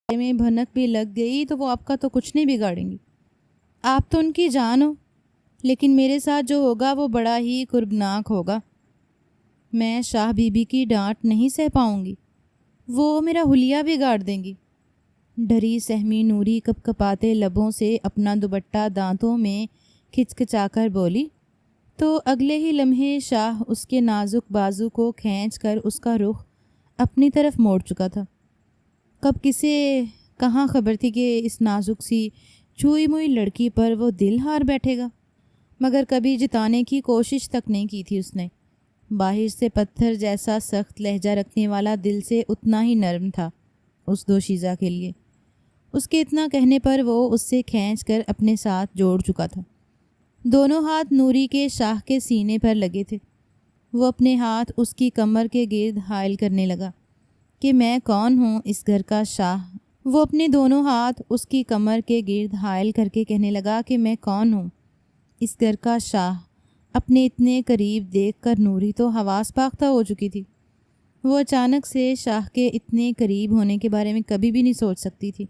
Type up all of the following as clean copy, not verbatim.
میں بھنک بھی لگ گئی تو وہ آپ کا تو کچھ نہیں بگاڑیں گی، آپ تو ان کی جان ہو، لیکن میرے ساتھ جو ہوگا وہ بڑا ہی کربناک ہوگا۔ میں شاہ بی بی کی ڈانٹ نہیں سہ پاؤں گی، وہ میرا حلیہ بگاڑ دیں گی۔ ڈری سہمی نوری کپ کپاتے لبوں سے اپنا دوپٹہ دانتوں میں کھچکچا کر بولی، تو اگلے ہی لمحے شاہ اس کے نازک بازو کو کھینچ کر اس کا رخ اپنی طرف موڑ چکا تھا۔ کب کسے کہاں خبر تھی کہ اس نازک سی چھوئی موئی لڑکی پر وہ دل ہار بیٹھے گا، مگر کبھی جتانے کی کوشش تک نہیں کی تھی اس نے۔ باہر سے پتھر جیسا سخت لہجہ رکھنے والا دل سے اتنا ہی نرم تھا اس دوشیزہ کے لیے۔ اس کے اتنا کہنے پر وہ اس سے کھینچ کر اپنے ساتھ جوڑ چکا تھا۔ دونوں ہاتھ نوری کے شاہ کے سینے پر لگے تھے۔ وہ اپنے ہاتھ اس کی کمر کے گرد حائل کرنے لگا کہ میں کون ہوں اس گھر کا شاہ۔ وہ اپنے دونوں ہاتھ اس کی کمر کے گرد حائل کر کے کہنے لگا کہ میں کون ہوں اس گھر کا شاہ۔ اپنے اتنے قریب دیکھ کر نوری تو حواس باختہ ہو چکی تھی۔ وہ اچانک سے شاہ کے اتنے قریب ہونے کے بارے میں کبھی بھی نہیں سوچ سکتی تھی۔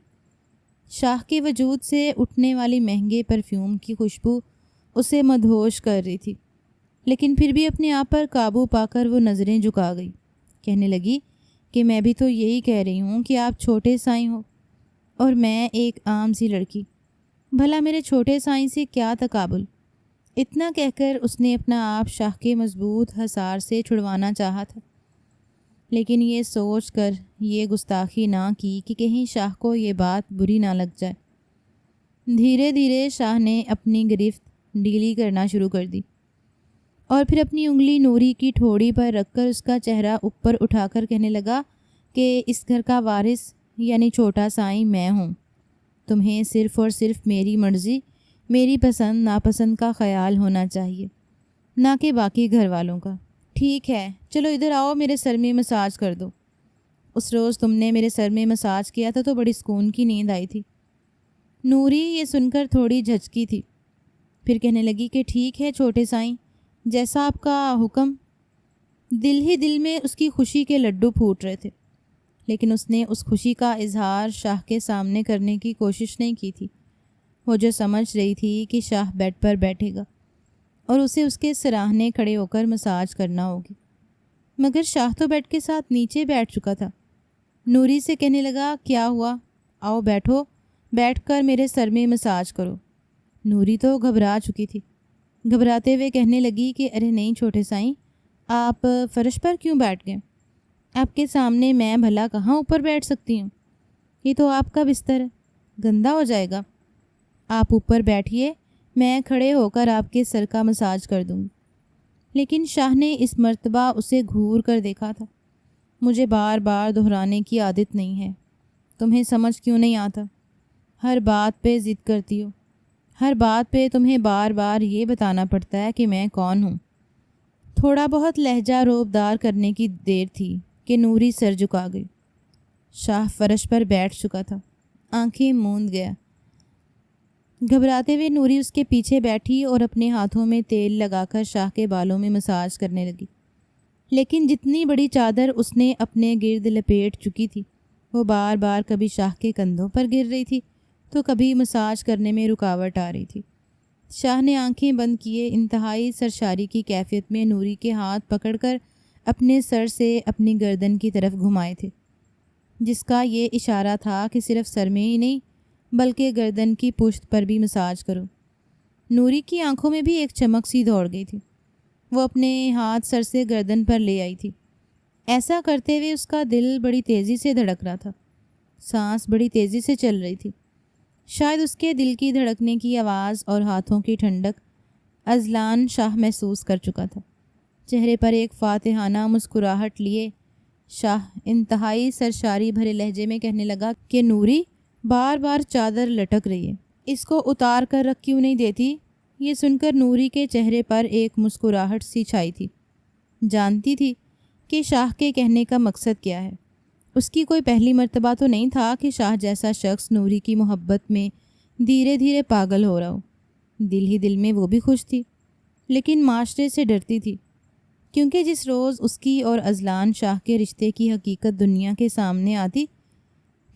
شاہ کے وجود سے اٹھنے والی مہنگے پرفیوم کی خوشبو اسے مدہوش کر رہی تھی، لیکن پھر بھی اپنے آپ پر قابو پا کر وہ نظریں جھکا گئی۔ کہنے لگی کہ میں بھی تو یہی کہہ رہی ہوں کہ آپ چھوٹے سائیں ہو اور میں ایک عام سی لڑکی، بھلا میرے چھوٹے سائیں سے کیا تقابل۔ اتنا کہہ کر اس نے اپنا آپ شاہ کے مضبوط حصار سے چھڑوانا چاہا تھا، لیکن یہ سوچ کر یہ گستاخی نہ کی کہ کہیں شاہ کو یہ بات بری نہ لگ جائے۔ دھیرے دھیرے شاہ نے اپنی گرفت ڈھیلی کرنا شروع کر دی اور پھر اپنی انگلی نوری کی ٹھوڑی پر رکھ کر اس کا چہرہ اوپر اٹھا کر کہنے لگا کہ اس گھر کا وارث یعنی چھوٹا سائیں میں ہوں۔ تمہیں صرف اور صرف میری مرضی، میری پسند ناپسند کا خیال ہونا چاہیے، نہ کہ باقی گھر والوں کا۔ ٹھیک ہے، چلو ادھر آؤ، میرے سر میں مساج کر دو۔ اس روز تم نے میرے سر میں مساج کیا تھا تو بڑی سکون کی نیند آئی تھی۔ نوری یہ سن کر تھوڑی جھجکی تھی، پھر کہنے لگی کہ ٹھیک ہے چھوٹے سائیں، جیسا آپ کا حکم۔ دل ہی دل میں اس کی خوشی کے لڈو پھوٹ رہے تھے، لیکن اس نے اس خوشی کا اظہار شاہ کے سامنے کرنے کی کوشش نہیں کی تھی۔ وہ جو سمجھ رہی تھی کہ شاہ بیڈ پر بیٹھے گا اور اسے اس کے سراہنے کھڑے ہو کر مساج کرنا ہوگی، مگر شاہ تو بیڈ کے ساتھ نیچے بیٹھ چکا تھا۔ نوری سے کہنے لگا کیا ہوا، آؤ بیٹھو، بیٹھ کر میرے سر میں مساج کرو۔ نوری تو گھبرا چکی تھی، گھبراتے ہوئے کہنے لگی کہ ارے نہیں چھوٹے سائیں، آپ فرش پر کیوں بیٹھ گئے؟ آپ کے سامنے میں بھلا کہاں اوپر بیٹھ سکتی ہوں؟ یہ تو آپ کا بستر ہے، گندا ہو جائے گا۔ آپ اوپر بیٹھیے، میں کھڑے ہو کر آپ کے سر کا مساج کر دوں گی۔ لیکن شاہ نے اس مرتبہ اسے گھور کر دیکھا تھا۔ مجھے بار بار دہرانے کی عادت نہیں ہے، تمہیں سمجھ کیوں نہیں آتا؟ ہر بات پہ ضد کرتی ہو، ہر بات پہ تمہیں بار بار یہ بتانا پڑتا ہے کہ میں کون ہوں۔ تھوڑا بہت لہجہ روبدار کرنے کی دیر تھی کہ نوری سر جھکا گئی۔ شاہ فرش پر بیٹھ چکا تھا، آنکھیں موند گیا۔ گھبراتے ہوئے نوری اس کے پیچھے بیٹھی اور اپنے ہاتھوں میں تیل لگا کر شاہ کے بالوں میں مساج کرنے لگی، لیکن جتنی بڑی چادر اس نے اپنے گرد لپیٹ چکی تھی وہ بار بار کبھی شاہ کے کندھوں پر گر رہی تھی تو کبھی مساج کرنے میں رکاوٹ آ رہی تھی۔ شاہ نے آنکھیں بند کیے انتہائی سرشاری کی کیفیت میں نوری کے ہاتھ پکڑ کر اپنے سر سے اپنی گردن کی طرف گھمائے تھے، جس کا یہ اشارہ تھا کہ صرف سر میں ہی نہیں بلکہ گردن کی پشت پر بھی مساج کرو۔ نوری کی آنکھوں میں بھی ایک چمک سی دوڑ گئی تھی، وہ اپنے ہاتھ سر سے گردن پر لے آئی تھی۔ ایسا کرتے ہوئے اس کا دل بڑی تیزی سے دھڑک رہا تھا، سانس بڑی تیزی سے چل رہی تھی۔ شاید اس کے دل کی دھڑکنے کی آواز اور ہاتھوں کی ٹھنڈک اذلان شاہ محسوس کر چکا تھا۔ چہرے پر ایک فاتحانہ مسکراہٹ لیے شاہ انتہائی سرشاری بھرے لہجے میں کہنے لگا کہ نوری بار بار چادر لٹک رہی ہے، اس کو اتار کر رکھ کیوں نہیں دیتی؟ یہ سن کر نوری کے چہرے پر ایک مسکراہٹ سی چھائی تھی۔ جانتی تھی کہ شاہ کے کہنے کا مقصد کیا ہے۔ اس کی کوئی پہلی مرتبہ تو نہیں تھا کہ شاہ جیسا شخص نوری کی محبت میں دھیرے دھیرے پاگل ہو رہا ہو۔ دل ہی دل میں وہ بھی خوش تھی، لیکن معاشرے سے ڈرتی تھی، کیونکہ جس روز اس کی اور اذلان شاہ کے رشتے کی حقیقت دنیا کے سامنے آتی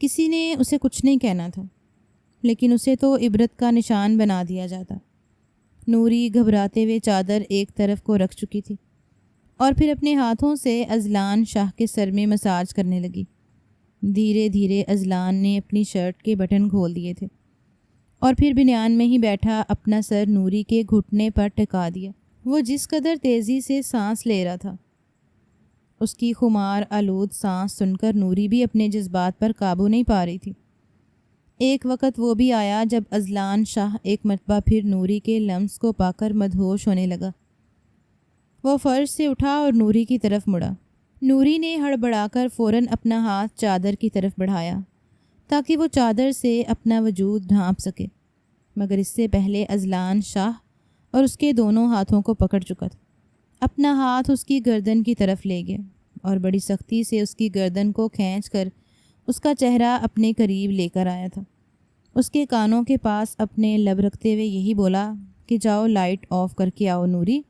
کسی نے اسے کچھ نہیں کہنا تھا، لیکن اسے تو عبرت کا نشان بنا دیا جاتا۔ نوری گھبراتے ہوئے چادر ایک طرف کو رکھ چکی تھی اور پھر اپنے ہاتھوں سے اذلان شاہ کے سر میں مساج کرنے لگی۔ دھیرے دھیرے اذلان نے اپنی شرٹ کے بٹن کھول دیے تھے اور پھر بنیان میں ہی بیٹھا اپنا سر نوری کے گھٹنے پر ٹکا دیا۔ وہ جس قدر تیزی سے سانس لے رہا تھا، اس کی خمار آلود سانس سن کر نوری بھی اپنے جذبات پر قابو نہیں پا رہی تھی۔ ایک وقت وہ بھی آیا جب اذلان شاہ ایک مرتبہ پھر نوری کے لمس کو پا کر مدہوش ہونے لگا۔ وہ فرش سے اٹھا اور نوری کی طرف مڑا۔ نوری نے ہڑبڑا کر فوراً اپنا ہاتھ چادر کی طرف بڑھایا تاکہ وہ چادر سے اپنا وجود ڈھانپ سکے، مگر اس سے پہلے اذلان شاہ اور اس کے دونوں ہاتھوں کو پکڑ چکا تھا۔ اپنا ہاتھ اس کی گردن کی طرف لے گیا اور بڑی سختی سے اس کی گردن کو کھینچ کر اس کا چہرہ اپنے قریب لے کر آیا تھا۔ اس کے کانوں کے پاس اپنے لب رکھتے ہوئے یہی بولا کہ جاؤ لائٹ آف کر کے آؤ نوری۔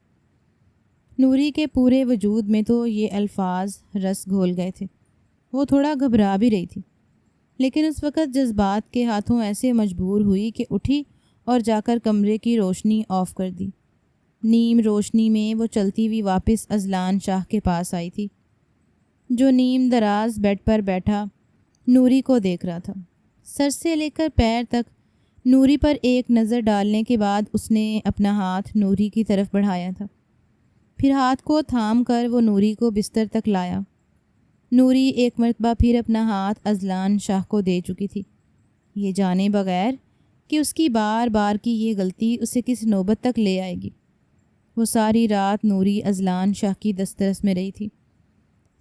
نوری کے پورے وجود میں تو یہ الفاظ رس گھول گئے تھے۔ وہ تھوڑا گھبرا بھی رہی تھی، لیکن اس وقت جذبات کے ہاتھوں ایسے مجبور ہوئی کہ اٹھی اور جا کر کمرے کی روشنی آف کر دی۔ نیم روشنی میں وہ چلتی ہوئی واپس اذلان شاہ کے پاس آئی تھی، جو نیم دراز بیڈ پر بیٹھا نوری کو دیکھ رہا تھا۔ سر سے لے کر پیر تک نوری پر ایک نظر ڈالنے کے بعد اس نے اپنا ہاتھ نوری کی طرف بڑھایا تھا، پھر ہاتھ کو تھام کر وہ نوری کو بستر تک لایا۔ نوری ایک مرتبہ پھر اپنا ہاتھ اذلان شاہ کو دے چکی تھی، یہ جانے بغیر کہ اس کی بار بار کی یہ غلطی اسے کس نوبت تک لے آئے گی۔ وہ ساری رات نوری اذلان شاہ کی دسترس میں رہی تھی،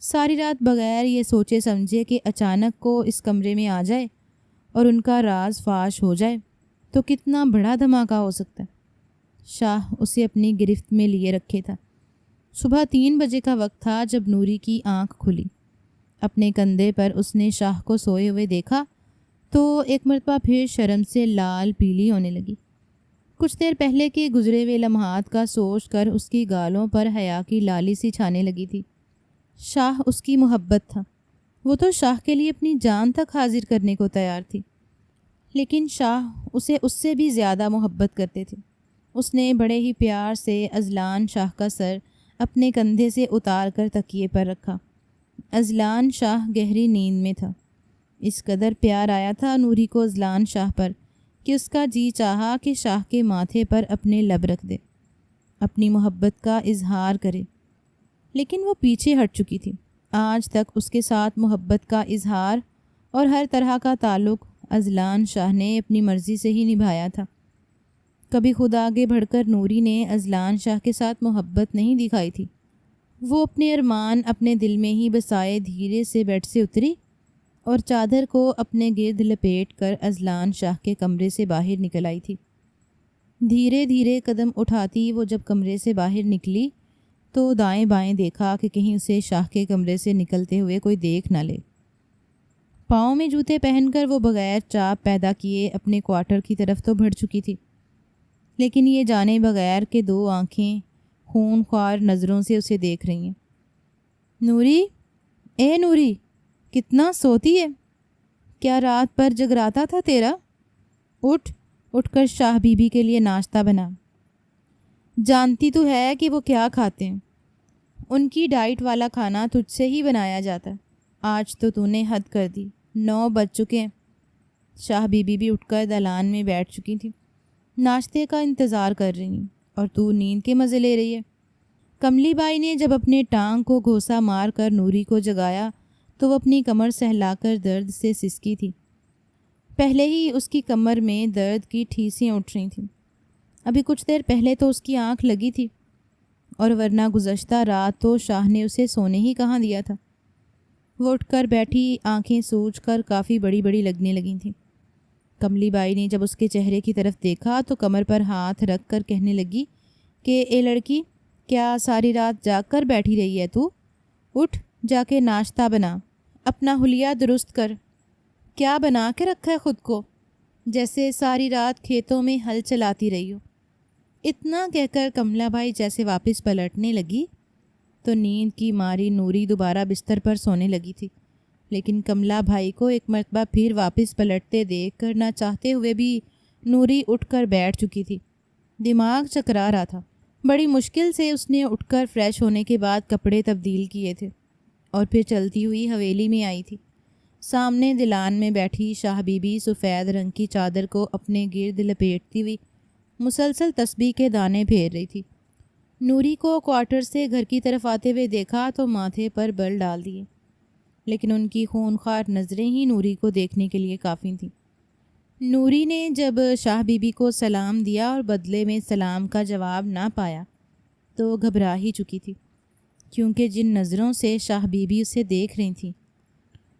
ساری رات بغیر یہ سوچے سمجھے کہ اچانک کو اس کمرے میں آ جائے اور ان کا راز فاش ہو جائے تو کتنا بڑا دھماکہ ہو سکتا ہے۔ شاہ اسے اپنی گرفت میں لیے رکھے تھا۔ صبح 3 بجے کا وقت تھا جب نوری کی آنکھ کھلی۔ اپنے کندھے پر اس نے شاہ کو سوئے ہوئے دیکھا تو ایک مرتبہ پھر شرم سے لال پیلی ہونے لگی۔ کچھ دیر پہلے کے گزرے ہوئے لمحات کا سوچ کر اس کی گالوں پر حیا کی لالی سی چھانے لگی تھی۔ شاہ اس کی محبت تھا، وہ تو شاہ کے لیے اپنی جان تک حاضر کرنے کو تیار تھی، لیکن شاہ اسے اس سے بھی زیادہ محبت کرتے تھے۔ اس نے بڑے ہی پیار سے اذلان شاہ کا سر اپنے کندھے سے اتار کر تکیے پر رکھا۔ اذلان شاہ گہری نیند میں تھا۔ اس قدر پیار آیا تھا نوری کو اذلان شاہ پر کہ اس کا جی چاہا کہ شاہ کے ماتھے پر اپنے لب رکھ دے، اپنی محبت کا اظہار کرے، لیکن وہ پیچھے ہٹ چکی تھی۔ آج تک اس کے ساتھ محبت کا اظہار اور ہر طرح کا تعلق اذلان شاہ نے اپنی مرضی سے ہی نبھایا تھا۔ کبھی خود آگے بڑھ کر نوری نے اذلان شاہ کے ساتھ محبت نہیں دکھائی تھی۔ وہ اپنے ارمان اپنے دل میں ہی بسائے دھیرے سے بیڈ سے اتری اور چادر کو اپنے گرد لپیٹ کر اذلان شاہ کے کمرے سے باہر نکل آئی تھی۔ دھیرے دھیرے قدم اٹھاتی وہ جب کمرے سے باہر نکلی تو دائیں بائیں دیکھا کہ کہیں اسے شاہ کے کمرے سے نکلتے ہوئے کوئی دیکھ نہ لے۔ پاؤں میں جوتے پہن کر وہ بغیر چاپ پیدا کیے اپنے کوارٹر کی طرف تو بڑھ چکی تھی، لیکن یہ جانے بغیر کہ 2 آنکھیں خون خوار نظروں سے اسے دیکھ رہی ہیں۔ نوری، اے نوری، کتنا سوتی ہے؟ کیا رات پر جگراتا تھا تیرا؟ اٹھ کر شاہ بی بی کے لیے ناشتہ بنا۔ جانتی تو ہے کہ وہ کیا کھاتے ہیں، ان کی ڈائٹ والا کھانا تجھ سے ہی بنایا جاتا ہے۔ آج تو نے حد کر دی، 9 بج چکے ہیں۔ شاہ بی بی بھی اٹھ کر دالان میں بیٹھ چکی تھی، ناشتے کا انتظار کر رہی ہیں، اور تو نیند کے مزے لے رہی ہے۔ کملی بائی نے جب اپنے ٹانگ کو گھوسا مار کر نوری کو جگایا تو وہ اپنی کمر سہلا کر درد سے سسکی تھی۔ پہلے ہی اس کی کمر میں درد کی ٹھیسیں اٹھ رہی تھیں، ابھی کچھ دیر پہلے تو اس کی آنکھ لگی تھی، اور ورنہ گزشتہ رات تو شاہ نے اسے سونے ہی کہاں دیا تھا۔ وہ اٹھ کر بیٹھی، آنکھیں سوج کر کافی بڑی بڑی لگنے لگی تھیں۔ کملی بائی نے جب اس کے چہرے کی طرف دیکھا تو کمر پر ہاتھ رکھ کر کہنے لگی کہ اے لڑکی، کیا ساری رات جاگ کر بیٹھی رہی ہے تو؟ اٹھ، جا کے ناشتہ بنا، اپنا حلیہ درست کر۔ کیا بنا کے رکھا ہے خود کو؟ جیسے ساری رات کھیتوں میں ہل چلاتی رہی ہو۔ اتنا کہہ کر کملا بائی جیسے واپس پلٹنے لگی تو نیند کی ماری نوری دوبارہ بستر پر سونے لگی تھی۔ لیکن کملا بھائی کو ایک مرتبہ پھر واپس پلٹتے دیکھ کر نہ چاہتے ہوئے بھی نوری اٹھ کر بیٹھ چکی تھی۔ دماغ چکرا رہا تھا۔ بڑی مشکل سے اس نے اٹھ کر فریش ہونے کے بعد کپڑے تبدیل کیے تھے اور پھر چلتی ہوئی حویلی میں آئی تھی۔ سامنے دلان میں بیٹھی شاہ بی بی سفید رنگ کی چادر کو اپنے گرد لپیٹتی ہوئی مسلسل تسبیح کے دانے پھیر رہی تھی۔ نوری کو کوارٹر سے گھر کی طرف آتے ہوئے دیکھا تو ماتھے پر بل ڈال دیے، لیکن ان کی خونخوار نظریں ہی نوری کو دیکھنے کے لیے کافی تھیں۔ نوری نے جب شاہ بی بی کو سلام دیا اور بدلے میں سلام کا جواب نہ پایا تو گھبرا ہی چکی تھی، کیونکہ جن نظروں سے شاہ بی بی اسے دیکھ رہی تھیں،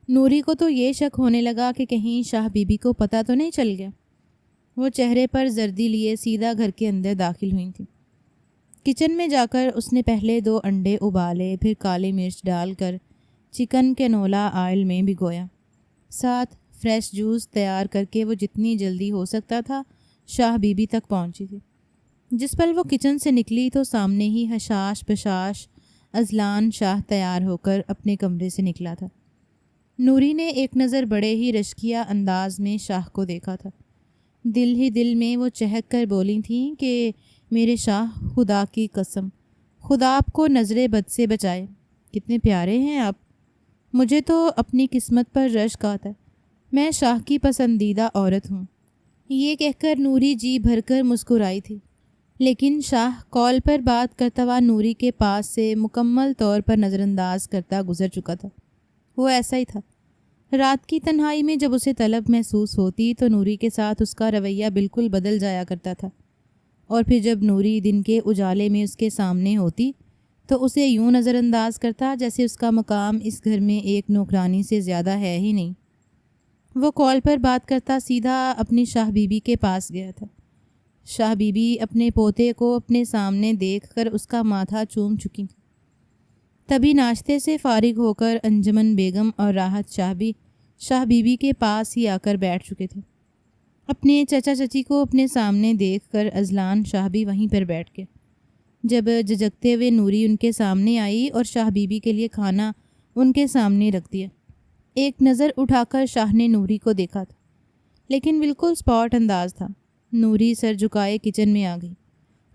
نوری کو تو یہ شک ہونے لگا کہ کہیں شاہ بی بی کو پتہ تو نہیں چل گیا۔ وہ چہرے پر زردی لیے سیدھا گھر کے اندر داخل ہوئی تھیں۔ کچن میں جا کر اس نے پہلے 2 انڈے ابالے، پھر کالی مرچ ڈال کر چکن کینولا آئل میں بھگویا، ساتھ فریش جوس تیار کر کے وہ جتنی جلدی ہو سکتا تھا شاہ بی بی تک پہنچی تھی۔ جس پل وہ کچن سے نکلی تو سامنے ہی حشاش بشاش اذلان شاہ تیار ہو کر اپنے کمرے سے نکلا تھا۔ نوری نے ایک نظر بڑے ہی رشکیہ انداز میں شاہ کو دیکھا تھا۔ دل ہی دل میں وہ چہک کر بولی تھیں کہ میرے شاہ، خدا کی قسم، خدا آپ کو نظر بد سے بچائے، کتنے پیارے ہیں آپ، مجھے تو اپنی قسمت پر رشک آتا ہے، میں شاہ کی پسندیدہ عورت ہوں۔ یہ کہہ کر نوری جی بھر کر مسکرائی تھی، لیکن شاہ کال پر بات کرتا ہوا نوری کے پاس سے مکمل طور پر نظر انداز کرتا گزر چکا تھا۔ وہ ایسا ہی تھا۔ رات کی تنہائی میں جب اسے طلب محسوس ہوتی تو نوری کے ساتھ اس کا رویہ بالکل بدل جایا کرتا تھا، اور پھر جب نوری دن کے اجالے میں اس کے سامنے ہوتی تو اسے یوں نظر انداز کرتا جیسے اس کا مقام اس گھر میں ایک نوکرانی سے زیادہ ہے ہی نہیں۔ وہ کال پر بات کرتا سیدھا اپنی شاہ بی بی کے پاس گیا تھا۔ شاہ بی بی اپنے پوتے کو اپنے سامنے دیکھ کر اس کا ماتھا چوم چکی تھی۔ تبھی ناشتے سے فارغ ہو کر انجمن بیگم اور راحت شاہ بھی شاہ بی بی کے پاس ہی آ کر بیٹھ چکے تھے۔ اپنے چچا چچی کو اپنے سامنے دیکھ کر اذلان شاہ بھی وہیں پر بیٹھ گئے۔ جب جھجکتے ہوئے نوری ان کے سامنے آئی اور شاہ بی بی کے لیے کھانا ان کے سامنے رکھ دیا، ایک نظر اٹھا کر شاہ نے نوری کو دیکھا تھا، لیکن بالکل سپاٹ انداز تھا۔ نوری سر جھکائے کچن میں آ گئی،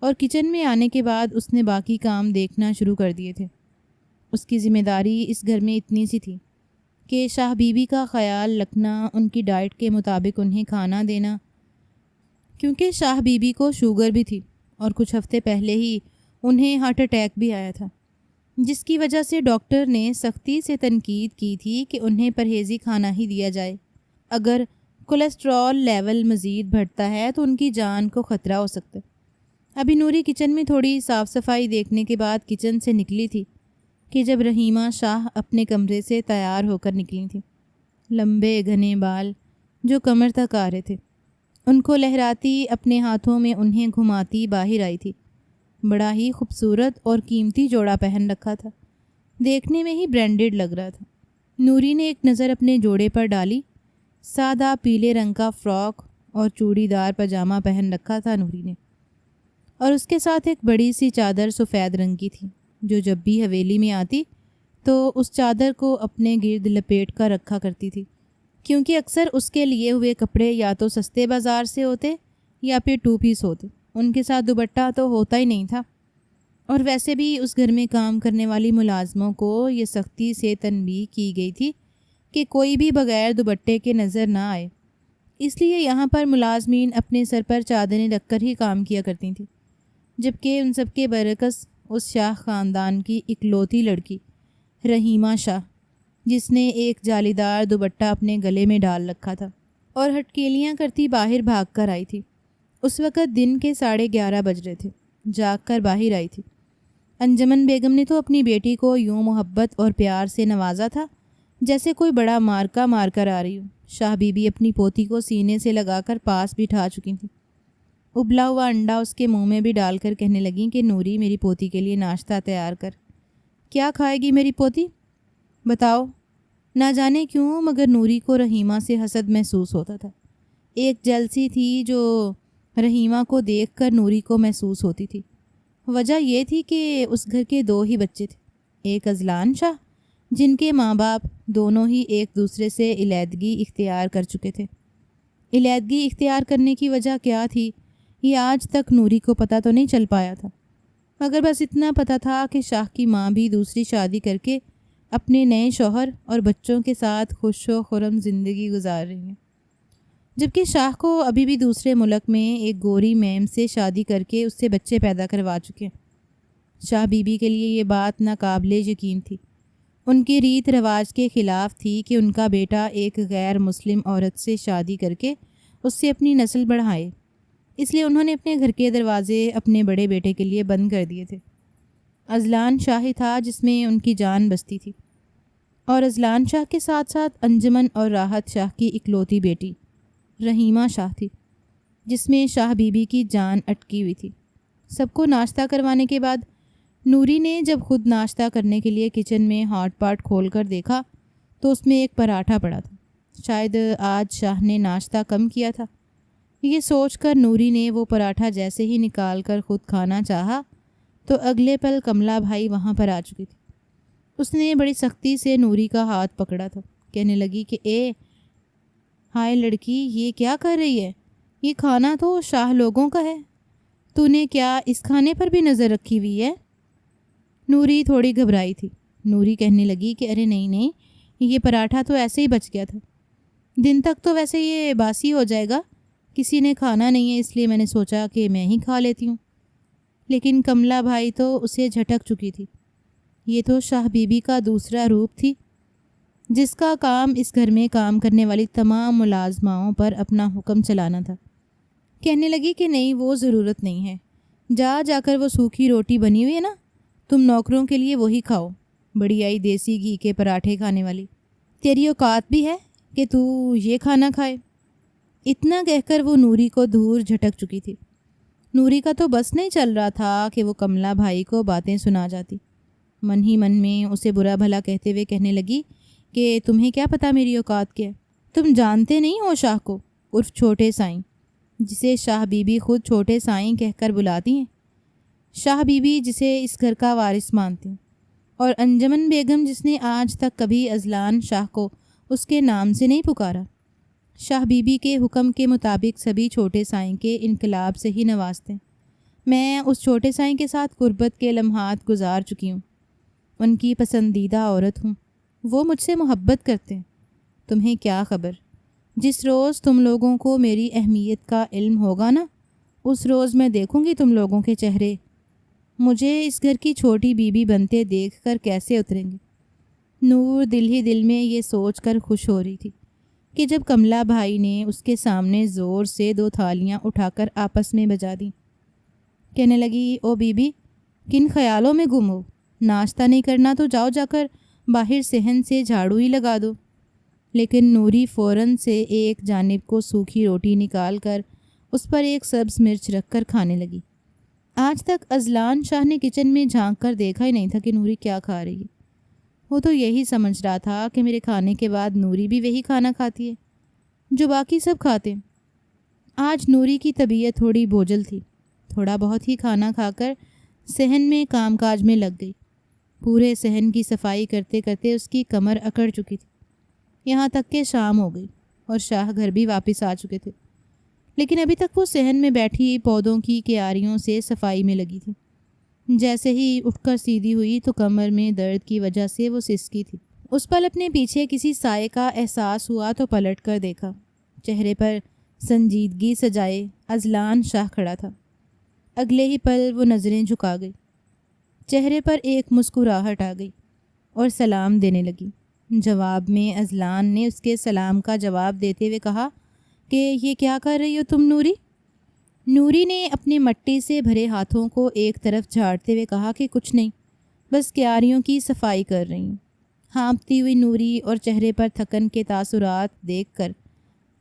اور کچن میں آنے کے بعد اس نے باقی کام دیکھنا شروع کر دیے تھے۔ اس کی ذمہ داری اس گھر میں اتنی سی تھی کہ شاہ بی بی کا خیال رکھنا، ان کی ڈائٹ کے مطابق انہیں کھانا دینا، کیونکہ شاہ بی بی کو شوگر بھی تھی اور کچھ ہفتے پہلے ہی انہیں ہارٹ اٹیک بھی آیا تھا، جس کی وجہ سے ڈاکٹر نے سختی سے تنقید کی تھی کہ انہیں پرہیزی کھانا ہی دیا جائے۔ اگر کولیسٹرول لیول مزید بڑھتا ہے تو ان کی جان کو خطرہ ہو سکتا ہے۔ ابھی نوری کچن میں تھوڑی صاف صفائی دیکھنے کے بعد کچن سے نکلی تھی کہ جب رحیمہ شاہ اپنے کمرے سے تیار ہو کر نکلی تھیں۔ لمبے گھنے بال جو کمر تک آ رہے تھے، ان کو لہراتی اپنے ہاتھوں میں انہیں گھماتی باہر آئی تھی۔ بڑا ہی خوبصورت اور قیمتی جوڑا پہن رکھا تھا، دیکھنے میں ہی برانڈڈ لگ رہا تھا۔ نوری نے ایک نظر اپنے جوڑے پر ڈالی۔ سادہ پیلے رنگ کا فراک اور چوڑی دار پاجامہ پہن رکھا تھا نوری نے، اور اس کے ساتھ ایک بڑی سی چادر سفید رنگ کی تھی، جو جب بھی حویلی میں آتی تو اس چادر کو اپنے گرد لپیٹ کر رکھا کرتی تھی، کیونکہ اکثر اس کے لیے ہوئے کپڑے یا تو سستے بازار سے ہوتے یا پھر 2 پیس ہوتے، ان کے ساتھ دوپٹہ تو ہوتا ہی نہیں تھا۔ اور ویسے بھی اس گھر میں کام کرنے والی ملازموں کو یہ سختی سے تنبیہ کی گئی تھی کہ کوئی بھی بغیر دوپٹے کے نظر نہ آئے، اس لیے یہاں پر ملازمین اپنے سر پر چادریں رکھ کر ہی کام کیا کرتی تھیں، جبکہ ان سب کے برعکس اس شاہ خاندان کی اکلوتی لڑکی رحیمہ شاہ، جس نے ایک جالیدار دوپٹہ اپنے گلے میں ڈال رکھا تھا اور ہٹکیلیاں کرتی باہر بھاگ کر آئی تھی۔ اس وقت دن کے 11:30 بج رہے تھے۔ جاگ کر باہر آئی تھی۔ انجمن بیگم نے تو اپنی بیٹی کو یوں محبت اور پیار سے نوازا تھا جیسے کوئی بڑا مارکا مار کر آ رہی ہو۔ شاہ بی بی اپنی پوتی کو سینے سے لگا کر پاس بٹھا چکی تھی۔ ابلا ہوا انڈا اس کے منہ میں بھی ڈال کر کہنے لگیں کہ نوری، میری پوتی کے لیے ناشتہ تیار کر۔ کیا کھائے گی میری پوتی؟ بتاؤ۔ نہ جانے کیوں مگر نوری کو رحیمہ سے حسد محسوس ہوتا تھا۔ ایک جلسی تھی جو رحیمہ کو دیکھ کر نوری کو محسوس ہوتی تھی۔ وجہ یہ تھی کہ اس گھر کے 2 ہی بچے تھے، ایک اذلان شاہ جن کے ماں باپ دونوں ہی ایک دوسرے سے علیحدگی اختیار کر چکے تھے۔ علیحدگی اختیار کرنے کی وجہ کیا تھی یہ آج تک نوری کو پتہ تو نہیں چل پایا تھا، مگر بس اتنا پتہ تھا کہ شاہ کی ماں بھی دوسری شادی کر کے اپنے نئے شوہر اور بچوں کے ساتھ خوش و خرم زندگی گزار رہی ہیں، جبکہ شاہ کو ابھی بھی دوسرے ملک میں ایک گوری میم سے شادی کر کے اس سے بچے پیدا کروا چکے ہیں۔ شاہ بی بی کے لیے یہ بات ناقابل یقین تھی۔ ان کی ریت رواج کے خلاف تھی کہ ان کا بیٹا ایک غیر مسلم عورت سے شادی کر کے اس سے اپنی نسل بڑھائے، اس لیے انہوں نے اپنے گھر کے دروازے اپنے بڑے بیٹے کے لیے بند کر دیے تھے۔ اذلان شاہ ہی تھا جس میں ان کی جان بستی تھی، اور اذلان شاہ کے ساتھ ساتھ انجمن اور راحت شاہ کی اکلوتی بیٹی رحیمہ شاہ تھی، جس میں شاہ بی بی کی جان اٹکی ہوئی تھی۔ سب کو ناشتہ کروانے کے بعد نوری نے جب خود ناشتہ کرنے کے لیے کچن میں ہاٹ پاٹ کھول کر دیکھا تو اس میں ایک پراٹھا پڑا تھا۔ شاید آج شاہ نے ناشتہ کم کیا تھا۔ یہ سوچ کر نوری نے وہ پراٹھا جیسے ہی نکال کر خود کھانا چاہا تو اگلے پل کملا بھائی وہاں پر آ چکی تھی۔ اس نے بڑی سختی سے نوری کا ہاتھ پکڑا تھا، کہنے لگی کہ ہائے لڑکی، یہ کیا کر رہی ہے؟ یہ کھانا تو شاہ لوگوں کا ہے، تو نے کیا اس کھانے پر بھی نظر رکھی ہوئی ہے؟ نوری تھوڑی گھبرائی تھی۔ نوری کہنے لگی کہ ارے نہیں، یہ پراٹھا تو ایسے ہی بچ گیا تھا، دن تک تو ویسے یہ باسی ہو جائے گا، کسی نے کھانا نہیں ہے اس لیے میں نے سوچا کہ میں ہی کھا لیتی ہوں۔ لیکن کملا بھائی تو اسے جھٹک چکی تھی۔ یہ تو شاہ بی بی کا دوسرا روپ تھی، جس کا کام اس گھر میں کام کرنے والی تمام ملازماؤں پر اپنا حکم چلانا تھا۔ کہنے لگی کہ نہیں، وہ ضرورت نہیں ہے، جا کر وہ سوکھی روٹی بنی ہوئی ہے نا، تم نوکروں کے لیے وہی کھاؤ، بڑی آئی دیسی گھی کے پراٹھے کھانے والی، تیری اوقات بھی ہے کہ تو یہ کھانا کھائے۔ اتنا کہہ کر وہ نوری کو دور جھٹک چکی تھی۔ نوری کا تو بس نہیں چل رہا تھا کہ وہ کملا بھائی کو باتیں سنا جاتی۔ من ہی من میں اسے برا بھلا کہتے ہوئے کہنے لگی کہ تمہیں کیا پتہ میری اوقات کیا ہے؟ تم جانتے نہیں ہو شاہ کو، عرف چھوٹے سائیں، جسے شاہ بی بی خود چھوٹے سائیں کہہ کر بلاتی ہیں، شاہ بی بی جسے اس گھر کا وارث مانتے ہیں، اور انجمن بیگم جس نے آج تک کبھی اذلان شاہ کو اس کے نام سے نہیں پکارا۔ شاہ بی بی کے حکم کے مطابق سبھی چھوٹے سائیں کے انقلاب سے ہی نوازتے ہیں۔ میں اس چھوٹے سائیں کے ساتھ قربت کے لمحات گزار چکی ہوں، ان کی پسندیدہ عورت ہوں، وہ مجھ سے محبت کرتے ہیں۔ تمہیں کیا خبر، جس روز تم لوگوں کو میری اہمیت کا علم ہوگا نا، اس روز میں دیکھوں گی تم لوگوں کے چہرے مجھے اس گھر کی چھوٹی بی بی بنتے دیکھ کر کیسے اتریں گے۔ نور دل ہی دل میں یہ سوچ کر خوش ہو رہی تھی کہ جب کملا بھائی نے اس کے سامنے زور سے 2 تھالیاں اٹھا کر آپس میں بجا دیں، کہنے لگی او بی بی، کن خیالوں میں گم ہو؟ ناشتہ نہیں کرنا تو جا کر باہر صحن سے جھاڑو ہی لگا دو۔ لیکن نوری فوراً سے ایک جانب کو سوکھی روٹی نکال کر اس پر ایک سبز مرچ رکھ کر کھانے لگی۔ آج تک اذلان شاہ نے کچن میں جھانک کر دیکھا ہی نہیں تھا کہ نوری کیا کھا رہی ہے۔ وہ تو یہی سمجھ رہا تھا کہ میرے کھانے کے بعد نوری بھی وہی کھانا کھاتی ہے جو باقی سب کھاتے ہیں۔ آج نوری کی طبیعت تھوڑی بوجھل تھی، تھوڑا بہت ہی کھانا کھا کر صحن میں کام کاج میں لگ گئی۔ پورے صحن کی صفائی کرتے کرتے اس کی کمر اکڑ چکی تھی، یہاں تک کہ شام ہو گئی اور شاہ گھر بھی واپس آ چکے تھے، لیکن ابھی تک وہ صحن میں بیٹھی پودوں کی کیاریوں سے صفائی میں لگی تھی۔ جیسے ہی اٹھ کر سیدھی ہوئی تو کمر میں درد کی وجہ سے وہ سسکی تھی۔ اس پل اپنے پیچھے کسی سائے کا احساس ہوا تو پلٹ کر دیکھا، چہرے پر سنجیدگی سجائے اذلان شاہ کھڑا تھا۔ اگلے ہی پل وہ نظریں جھکا گئی، چہرے پر ایک مسکراہٹ آ گئی اور سلام دینے لگی۔ جواب میں اذلان نے اس کے سلام کا جواب دیتے ہوئے کہا کہ یہ کیا کر رہی ہو تم نوری؟ نوری نے اپنے مٹی سے بھرے ہاتھوں کو ایک طرف جھاڑتے ہوئے کہا کہ کچھ نہیں، بس کیاریوں کی صفائی کر رہی ہوں۔ ہانپتی ہوئی نوری اور چہرے پر تھکن کے تاثرات دیکھ کر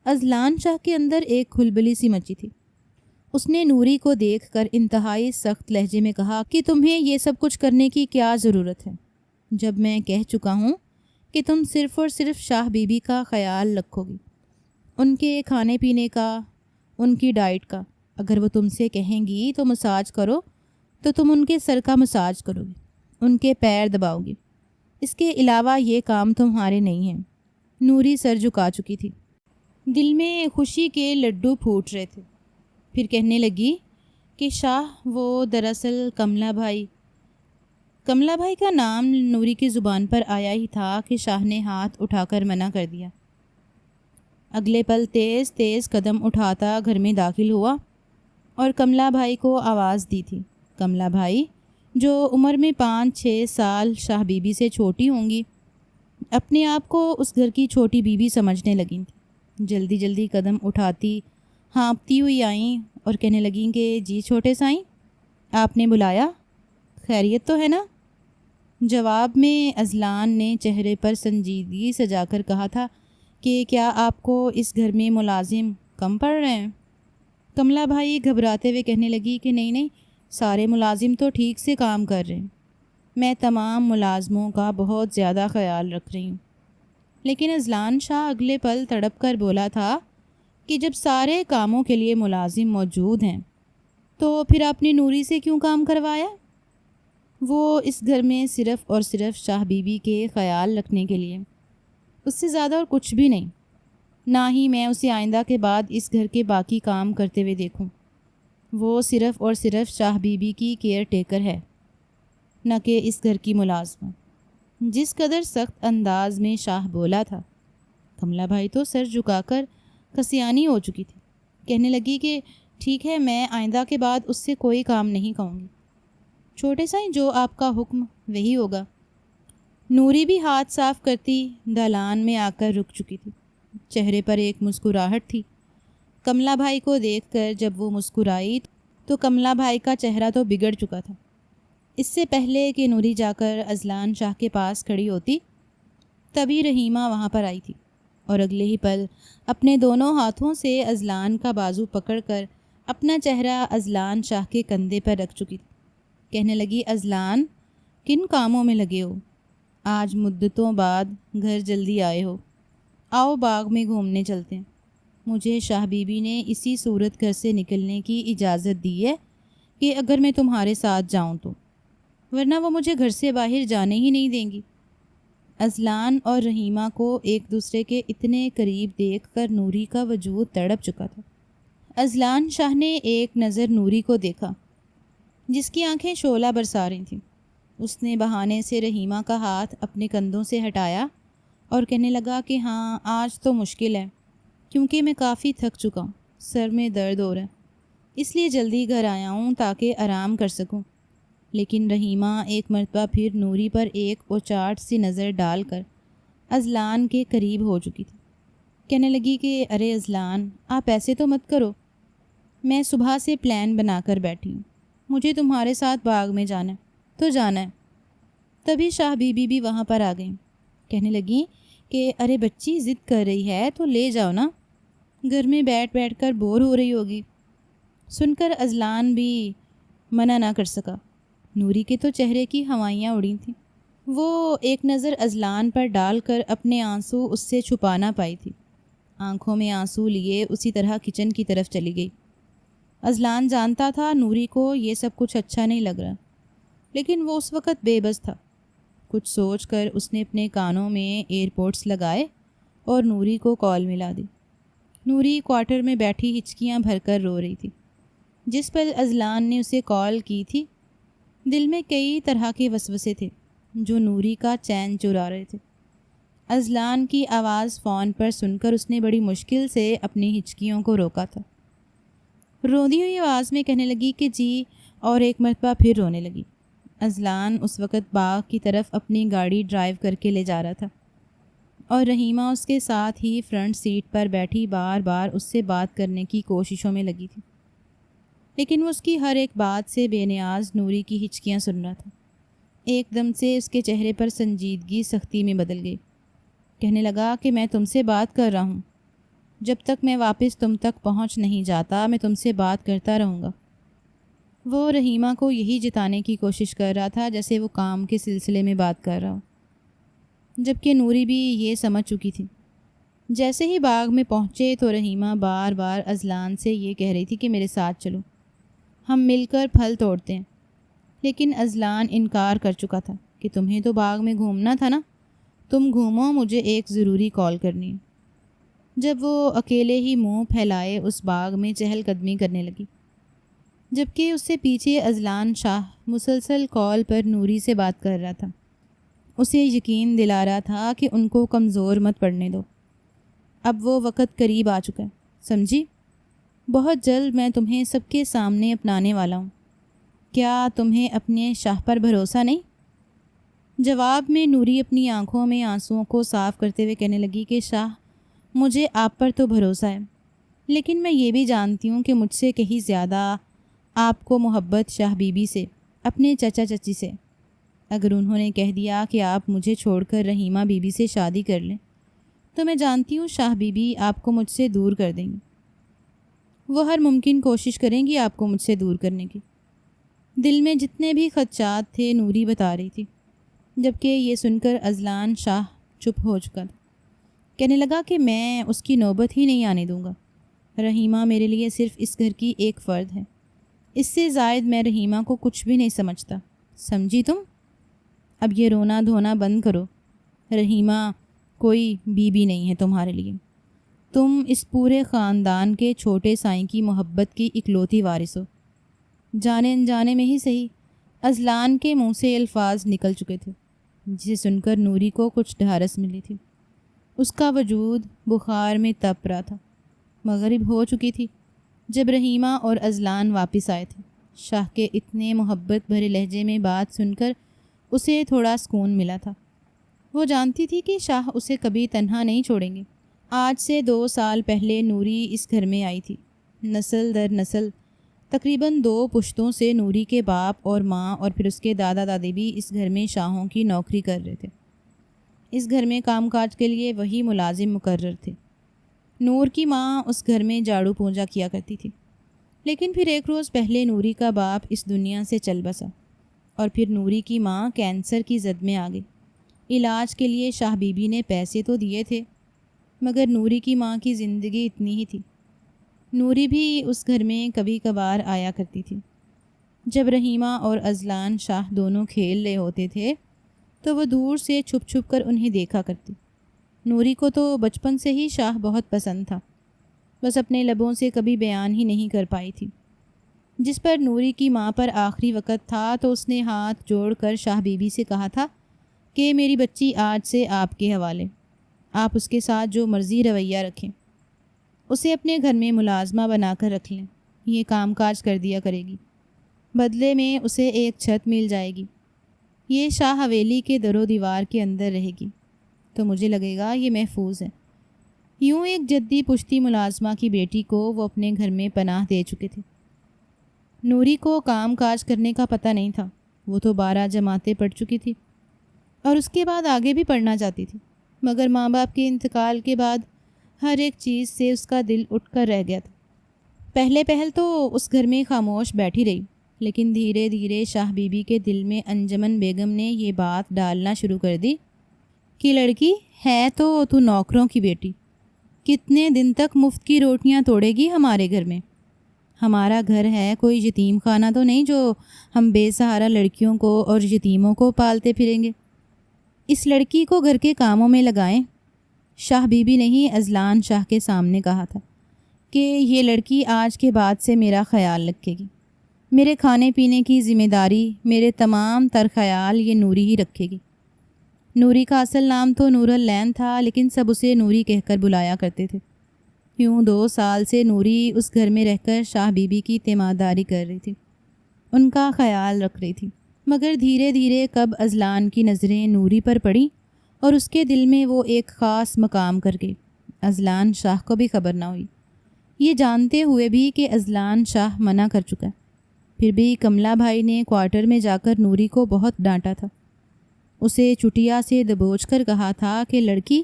اذلان شاہ کے اندر ایک کھلبلی سی مچی تھی۔ اس نے نوری کو دیکھ کر انتہائی سخت لہجے میں کہا کہ تمہیں یہ سب کچھ کرنے کی کیا ضرورت ہے، جب میں کہہ چکا ہوں کہ تم صرف اور صرف شاہ بی بی کا خیال رکھو گی، ان کے کھانے پینے کا، ان کی ڈائٹ کا۔ اگر وہ تم سے کہیں گی تو مساج کرو تو تم ان کے سر کا مساج کرو گی، ان کے پیر دباؤ گی، اس کے علاوہ یہ کام تمہارے نہیں ہیں۔ نوری سر جھکا چکی تھی، دل میں خوشی کے لڈو پھوٹ رہے تھے۔ پھر کہنے لگی کہ شاہ وہ دراصل کملا بھائی کا نام نوری کی زبان پر آیا ہی تھا کہ شاہ نے ہاتھ اٹھا کر منع کر دیا۔ اگلے پل تیز تیز قدم اٹھاتا گھر میں داخل ہوا اور کملا بھائی کو آواز دی تھی۔ کملا بھائی جو عمر میں 5-6 سال شاہ بی بی سے چھوٹی ہوں گی، اپنے آپ کو اس گھر کی چھوٹی بی بی سمجھنے لگیں تھیں۔ جلدی جلدی قدم اٹھاتی ہانپتی ہوئی آئیں اور کہنے لگیں کہ جی چھوٹے سائیں، آپ نے بلایا، خیریت تو ہے نا؟ جواب میں اذلان نے چہرے پر سنجیدگی سجا کر کہا تھا کہ کیا آپ کو اس گھر میں ملازم کم پڑ رہے ہیں؟ کملا بھائی گھبراتے ہوئے کہنے لگی کہ نہیں، سارے ملازم تو ٹھیک سے کام کر رہے ہیں، میں تمام ملازموں کا بہت زیادہ خیال رکھ رہی ہوں۔ لیکن اذلان شاہ اگلے پل تڑپ کر بولا تھا کہ جب سارے کاموں کے لیے ملازم موجود ہیں تو پھر آپ نے نوری سے کیوں کام کروایا؟ وہ اس گھر میں صرف اور صرف شاہ بی بی کے خیال رکھنے کے لیے، اس سے زیادہ اور کچھ بھی نہیں۔ نہ ہی میں اسے آئندہ کے بعد اس گھر کے باقی کام کرتے ہوئے دیکھوں۔ وہ صرف اور صرف شاہ بی بی کی کیئر ٹیکر ہے، نہ کہ اس گھر کی ملازمہ۔ جس قدر سخت انداز میں شاہ بولا تھا، کملا بھائی تو سر جھکا کر کسیانی ہو چکی تھی۔ کہنے لگی کہ ٹھیک ہے، میں آئندہ کے بعد اس سے کوئی کام نہیں کہوں گی۔ چھوٹے سائیں جو آپ کا حکم وہی ہوگا۔ نوری بھی ہاتھ صاف کرتی دالان میں آ کر رک چکی تھی۔ چہرے پر ایک مسکراہٹ تھی۔ کملا بھائی کو دیکھ کر جب وہ مسکرائی تو کملا بھائی کا چہرہ تو بگڑ چکا تھا۔ اس سے پہلے کہ نوری جا کر اذلان شاہ کے پاس کھڑی ہوتی، تبھی رحیمہ وہاں پر آئی تھی اور اگلے ہی پل اپنے دونوں ہاتھوں سے اذلان کا بازو پکڑ کر اپنا چہرہ اذلان شاہ کے کندھے پر رکھ چکی تھی۔ کہنے لگی اذلان، کن کاموں میں لگے ہو؟ آج مدتوں بعد گھر جلدی آئے ہو، آؤ باغ میں گھومنے چلتے ہیں۔ مجھے شاہ بی بی نے اسی صورت گھر سے نکلنے کی اجازت دی ہے کہ اگر میں تمہارے ساتھ جاؤں تو، ورنہ وہ مجھے گھر سے باہر جانے ہی نہیں دیں گی۔ اذلان اور رحیمہ کو ایک دوسرے کے اتنے قریب دیکھ کر نوری کا وجود تڑپ چکا تھا۔ اذلان شاہ نے ایک نظر نوری کو دیکھا جس کی آنکھیں شعلہ برسا رہی تھیں۔ اس نے بہانے سے رحیمہ کا ہاتھ اپنے کندھوں سے ہٹایا اور کہنے لگا کہ ہاں آج تو مشکل ہے، کیونکہ میں کافی تھک چکا ہوں، سر میں درد ہو رہا ہے، اس لیے جلدی گھر آیا ہوں تاکہ آرام کر سکوں۔ لیکن رحیمہ ایک مرتبہ پھر نوری پر ایک اوچاٹ سی نظر ڈال کر اذلان کے قریب ہو چکی تھی۔ کہنے لگی کہ ارے اذلان، آپ ایسے تو مت کرو، میں صبح سے پلان بنا کر بیٹھی ہوں، مجھے تمہارے ساتھ باغ میں جانا ہے تو جانا ہے۔ تبھی شاہ بی بی بھی وہاں پر آ گئیں۔ کہنے لگیں کہ ارے بچی ضد کر رہی ہے تو لے جاؤ نا، گھر میں بیٹھ بیٹھ کر بور ہو رہی ہوگی۔ سن کر اذلان بھی منع نہ کر سکا۔ نوری کے تو چہرے کی ہوائیاں اڑی تھیں۔ وہ ایک نظر اذلان پر ڈال کر اپنے آنسو اس سے چھپا نہ پائی تھی۔ آنکھوں میں آنسو لیے اسی طرح کچن کی طرف چلی گئی۔ اذلان جانتا تھا نوری کو یہ سب کچھ اچھا نہیں لگ رہا، لیکن وہ اس وقت بے بس تھا۔ کچھ سوچ کر اس نے اپنے کانوں میں ایئرپوڈس لگائے اور نوری کو کال ملا دی۔ نوری کوارٹر میں بیٹھی ہچکیاں بھر کر رو رہی تھی۔ جس پل اذلان نے اسے کال کی تھی، دل میں کئی طرح کے وسوسے تھے جو نوری کا چین چرا رہے تھے۔ اذلان کی آواز فون پر سن کر اس نے بڑی مشکل سے اپنی ہچکیوں کو روکا تھا۔ روندی ہوئی آواز میں کہنے لگی کہ جی، اور ایک مرتبہ پھر رونے لگی۔ اذلان اس وقت باغ کی طرف اپنی گاڑی ڈرائیو کر کے لے جا رہا تھا اور رحیمہ اس کے ساتھ ہی فرنٹ سیٹ پر بیٹھی بار بار اس سے بات کرنے کی کوششوں میں لگی تھی، لیکن وہ اس کی ہر ایک بات سے بے نیاز نوری کی ہچکیاں سن رہا تھا۔ ایک دم سے اس کے چہرے پر سنجیدگی سختی میں بدل گئی۔ کہنے لگا کہ میں تم سے بات کر رہا ہوں، جب تک میں واپس تم تک پہنچ نہیں جاتا میں تم سے بات کرتا رہوں گا۔ وہ رحیمہ کو یہی جتانے کی کوشش کر رہا تھا جیسے وہ کام کے سلسلے میں بات کر رہا ہو، جبکہ نوری بھی یہ سمجھ چکی تھی۔ جیسے ہی باغ میں پہنچے تو رحیمہ بار بار اذلان سے یہ کہہ رہی تھی کہ میرے ساتھ چلو، ہم مل کر پھل توڑتے ہیں، لیکن اذلان انکار کر چکا تھا کہ تمہیں تو باغ میں گھومنا تھا نا، تم گھومو، مجھے ایک ضروری کال کرنی ہے۔ جب وہ اکیلے ہی منہ پھیلائے اس باغ میں چہل قدمی کرنے لگی، جبکہ اس سے پیچھے اذلان شاہ مسلسل کال پر نوری سے بات کر رہا تھا، اسے یقین دلا رہا تھا کہ ان کو کمزور مت پڑنے دو، اب وہ وقت قریب آ چکا ہے، سمجھی؟ بہت جلد میں تمہیں سب کے سامنے اپنانے والا ہوں، کیا تمہیں اپنے شاہ پر بھروسہ نہیں؟ جواب میں نوری اپنی آنکھوں میں آنسوؤں کو صاف کرتے ہوئے کہنے لگی کہ شاہ، مجھے آپ پر تو بھروسہ ہے، لیکن میں یہ بھی جانتی ہوں کہ مجھ سے کہیں زیادہ آپ کو محبت شاہ بی بی سے، اپنے چچا چچی سے۔ اگر انہوں نے کہہ دیا کہ آپ مجھے چھوڑ کر رحیمہ بی بی سے شادی کر لیں تو میں جانتی ہوں شاہ بی بی آپ کو مجھ سے دور کر دیں گی، وہ ہر ممکن کوشش کریں گی آپ کو مجھ سے دور کرنے کی۔ دل میں جتنے بھی خدشات تھے نوری بتا رہی تھی، جبکہ یہ سن کر اذلان شاہ چپ ہو چکا تھا۔ کہنے لگا کہ میں اس کی نوبت ہی نہیں آنے دوں گا، رحیمہ میرے لیے صرف اس گھر کی ایک فرد ہے، اس سے زائد میں رحیمہ کو کچھ بھی نہیں سمجھتا، سمجھی تم؟ اب یہ رونا دھونا بند کرو، رحیمہ کوئی بی بی نہیں ہے تمہارے لیے، تم اس پورے خاندان کے چھوٹے سائیں کی محبت کی اکلوتی وارث ہو۔ جانے انجانے میں ہی صحیح، اذلان کے منہ سے الفاظ نکل چکے تھے جسے سن کر نوری کو کچھ ڈھارس ملی تھی۔ اس کا وجود بخار میں تپ رہا تھا۔ مغرب ہو چکی تھی جب رحیمہ اور اذلان واپس آئے تھے۔ شاہ کے اتنے محبت بھرے لہجے میں بات سن کر اسے تھوڑا سکون ملا تھا۔ وہ جانتی تھی کہ شاہ اسے کبھی تنہا نہیں چھوڑیں گے۔ آج سے 2 سال پہلے نوری اس گھر میں آئی تھی۔ نسل در نسل تقریباً 2 پشتوں سے نوری کے باپ اور ماں اور پھر اس کے دادا دادی بھی اس گھر میں شاہوں کی نوکری کر رہے تھے۔ اس گھر میں کام کاج کے لیے وہی ملازم مقرر تھے۔ نور کی ماں اس گھر میں جھاڑو پونجا کیا کرتی تھی، لیکن پھر ایک روز پہلے نوری کا باپ اس دنیا سے چل بسا اور پھر نوری کی ماں کینسر کی زد میں آ گئی۔ علاج کے لیے شاہ بی بی نے پیسے تو دیے تھے، مگر نوری کی ماں کی زندگی اتنی ہی تھی۔ نوری بھی اس گھر میں کبھی کبھار آیا کرتی تھی۔ جب رحیمہ اور اذلان شاہ دونوں کھیل رہے ہوتے تھے تو وہ دور سے چھپ چھپ کر انہیں دیکھا کرتی۔ نوری کو تو بچپن سے ہی شاہ بہت پسند تھا، بس اپنے لبوں سے کبھی بیان ہی نہیں کر پائی تھی۔ جس پر نوری کی ماں پر آخری وقت تھا تو اس نے ہاتھ جوڑ کر شاہ بی بی سے کہا تھا کہ میری بچی آج سے آپ کے حوالے، آپ اس کے ساتھ جو مرضی رویہ رکھیں، اسے اپنے گھر میں ملازمہ بنا کر رکھ لیں، یہ کام کاج کر دیا کرے گی، بدلے میں اسے ایک چھت مل جائے گی، یہ شاہ حویلی کے در و دیوار کے اندر رہے گی تو مجھے لگے گا یہ محفوظ ہے۔ یوں ایک جدی پشتی ملازمہ کی بیٹی کو وہ اپنے گھر میں پناہ دے چکے تھے۔ نوری کو کام کاج کرنے کا پتہ نہیں تھا، وہ تو 12 جماعتیں پڑھ چکی تھی اور اس کے بعد آگے بھی پڑھنا چاہتی تھی، مگر ماں باپ کے انتقال کے بعد ہر ایک چیز سے اس کا دل اٹھ کر رہ گیا تھا۔ پہلے پہل تو اس گھر میں خاموش بیٹھی رہی، لیکن دھیرے دھیرے شاہ بی بی کے دل میں انجمن بیگم نے یہ بات ڈالنا شروع کر دی کہ لڑکی ہے تو نوکروں کی بیٹی، کتنے دن تک مفت کی روٹیاں توڑے گی ہمارے گھر میں؟ ہمارا گھر ہے کوئی یتیم خانہ تو نہیں جو ہم بے سہارا لڑکیوں کو اور یتیموں کو پالتے پھریں گے۔ اس لڑکی کو گھر کے کاموں میں لگائیں۔ شاہ بی بی نے ہی اذلان شاہ کے سامنے کہا تھا کہ یہ لڑکی آج کے بعد سے میرا خیال رکھے گی، میرے کھانے پینے کی ذمہ داری، میرے تمام تر خیال یہ نوری ہی رکھے گی۔ نوری کا اصل نام تو نور العین تھا، لیکن سب اسے نوری کہہ کر بلایا کرتے تھے۔ یوں 2 سال سے نوری اس گھر میں رہ کر شاہ بی بی کی تیمارداری کر رہی تھی، ان کا خیال رکھ رہی تھی، مگر دھیرے دھیرے کب اذلان کی نظریں نوری پر پڑیں اور اس کے دل میں وہ ایک خاص مقام کر گئی۔ اذلان شاہ کو بھی خبر نہ ہوئی، یہ جانتے ہوئے بھی کہ اذلان شاہ منع کر چکا ہے۔ پھر بھی کملا بھائی نے کوارٹر میں جا کر نوری کو بہت ڈانٹا تھا، اسے چٹیا سے دبوچ کر کہا تھا کہ لڑکی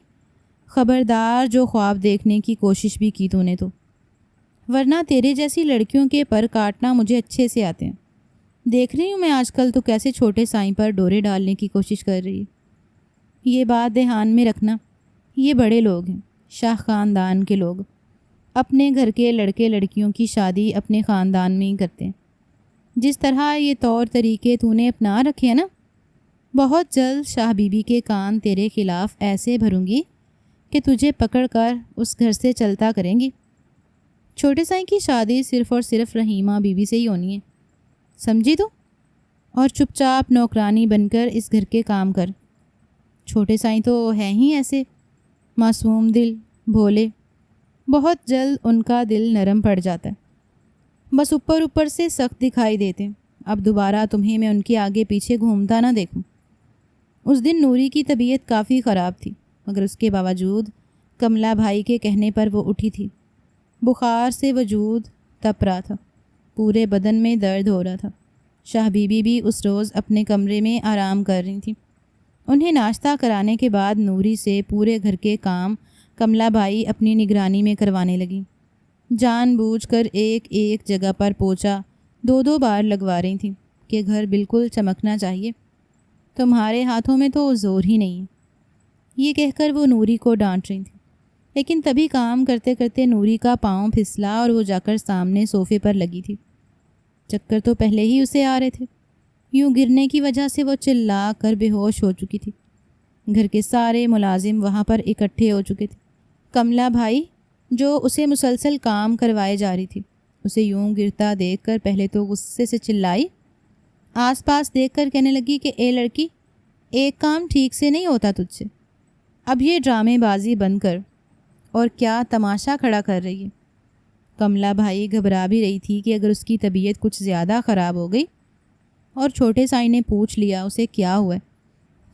خبردار جو خواب دیکھنے کی کوشش بھی کی تو نے تو، ورنہ تیرے جیسی لڑکیوں کے پر کاٹنا مجھے اچھے سے آتے ہیں۔ دیکھ رہی ہوں میں آج کل تو کیسے چھوٹے سائیں پر ڈورے ڈالنے کی کوشش کر رہی ہے۔ یہ بات دھیان میں رکھنا، یہ بڑے لوگ ہیں، شاہ خاندان کے لوگ، اپنے گھر کے لڑکے لڑکیوں کی شادی اپنے خاندان میں ہی کرتے ہیں۔ جس طرح یہ طور طریقے تو نے اپنا رکھے ہیں نا، بہت جلد شاہ بی بی کے کان تیرے خلاف ایسے بھروں گی کہ تجھے پکڑ کر اس گھر سے چلتا کریں گی۔ چھوٹے سائیں کی شادی صرف اور صرف رحیمہ بی بی سے ہی ہونی ہے، سمجھی تو؟ اور چپ چاپ نوکرانی بن کر اس گھر کے کام کر۔ چھوٹے سائیں تو ہیں ہی ایسے معصوم دل، بھولے، بہت جلد ان کا دل نرم پڑ جاتا ہے، بس اوپر اوپر سے سخت دکھائی دیتے۔ اب دوبارہ تمہیں میں ان کے آگے پیچھے گھومتا نہ دیکھوں۔ اس دن نوری کی طبیعت کافی خراب تھی، مگر اس کے باوجود کملا بھائی کے کہنے پر وہ اٹھی تھی۔ بخار سے وجود تپ رہا تھا، پورے بدن میں درد ہو رہا تھا۔ شاہ بی بی بھی اس روز اپنے کمرے میں آرام کر رہی تھیں۔ انہیں ناشتہ کرانے کے بعد نوری سے پورے گھر کے کام کملا بھائی اپنی نگرانی میں کروانے لگیں۔ جان بوجھ کر ایک ایک جگہ پر پوچھا 2 بار لگوا رہی تھیں کہ گھر بالکل چمکنا چاہیے۔ تمہارے ہاتھوں میں تو زور ہی نہیں ہے، یہ کہہ کر وہ نوری کو ڈانٹ رہی تھیں، لیکن تبھی کام کرتے کرتے نوری کا پاؤں پھسلا اور وہ جا کر سامنے صوفے پر لگی تھی۔ چکر تو پہلے ہی اسے آ رہے تھے، یوں گرنے کی وجہ سے وہ چلا کر بے ہوش ہو چکی تھی۔ گھر کے سارے ملازم وہاں پر اکٹھے ہو چکے تھے۔ کملا بھائی جو اسے مسلسل کام کروائے جا رہی تھی، اسے یوں گرتا دیکھ کر پہلے تو غصے سے چلائی، آس پاس دیکھ کر کہنے لگی کہ اے لڑکی، ایک کام ٹھیک سے نہیں ہوتا تجھ سے، اب یہ ڈرامے بازی بند کر، اور کیا تماشا کھڑا کر رہی ہے۔ کملا بھائی گھبرا بھی رہی تھی کہ اگر اس کی طبیعت کچھ زیادہ خراب ہو گئی اور چھوٹے سائیں نے پوچھ لیا اسے کیا ہوا ہے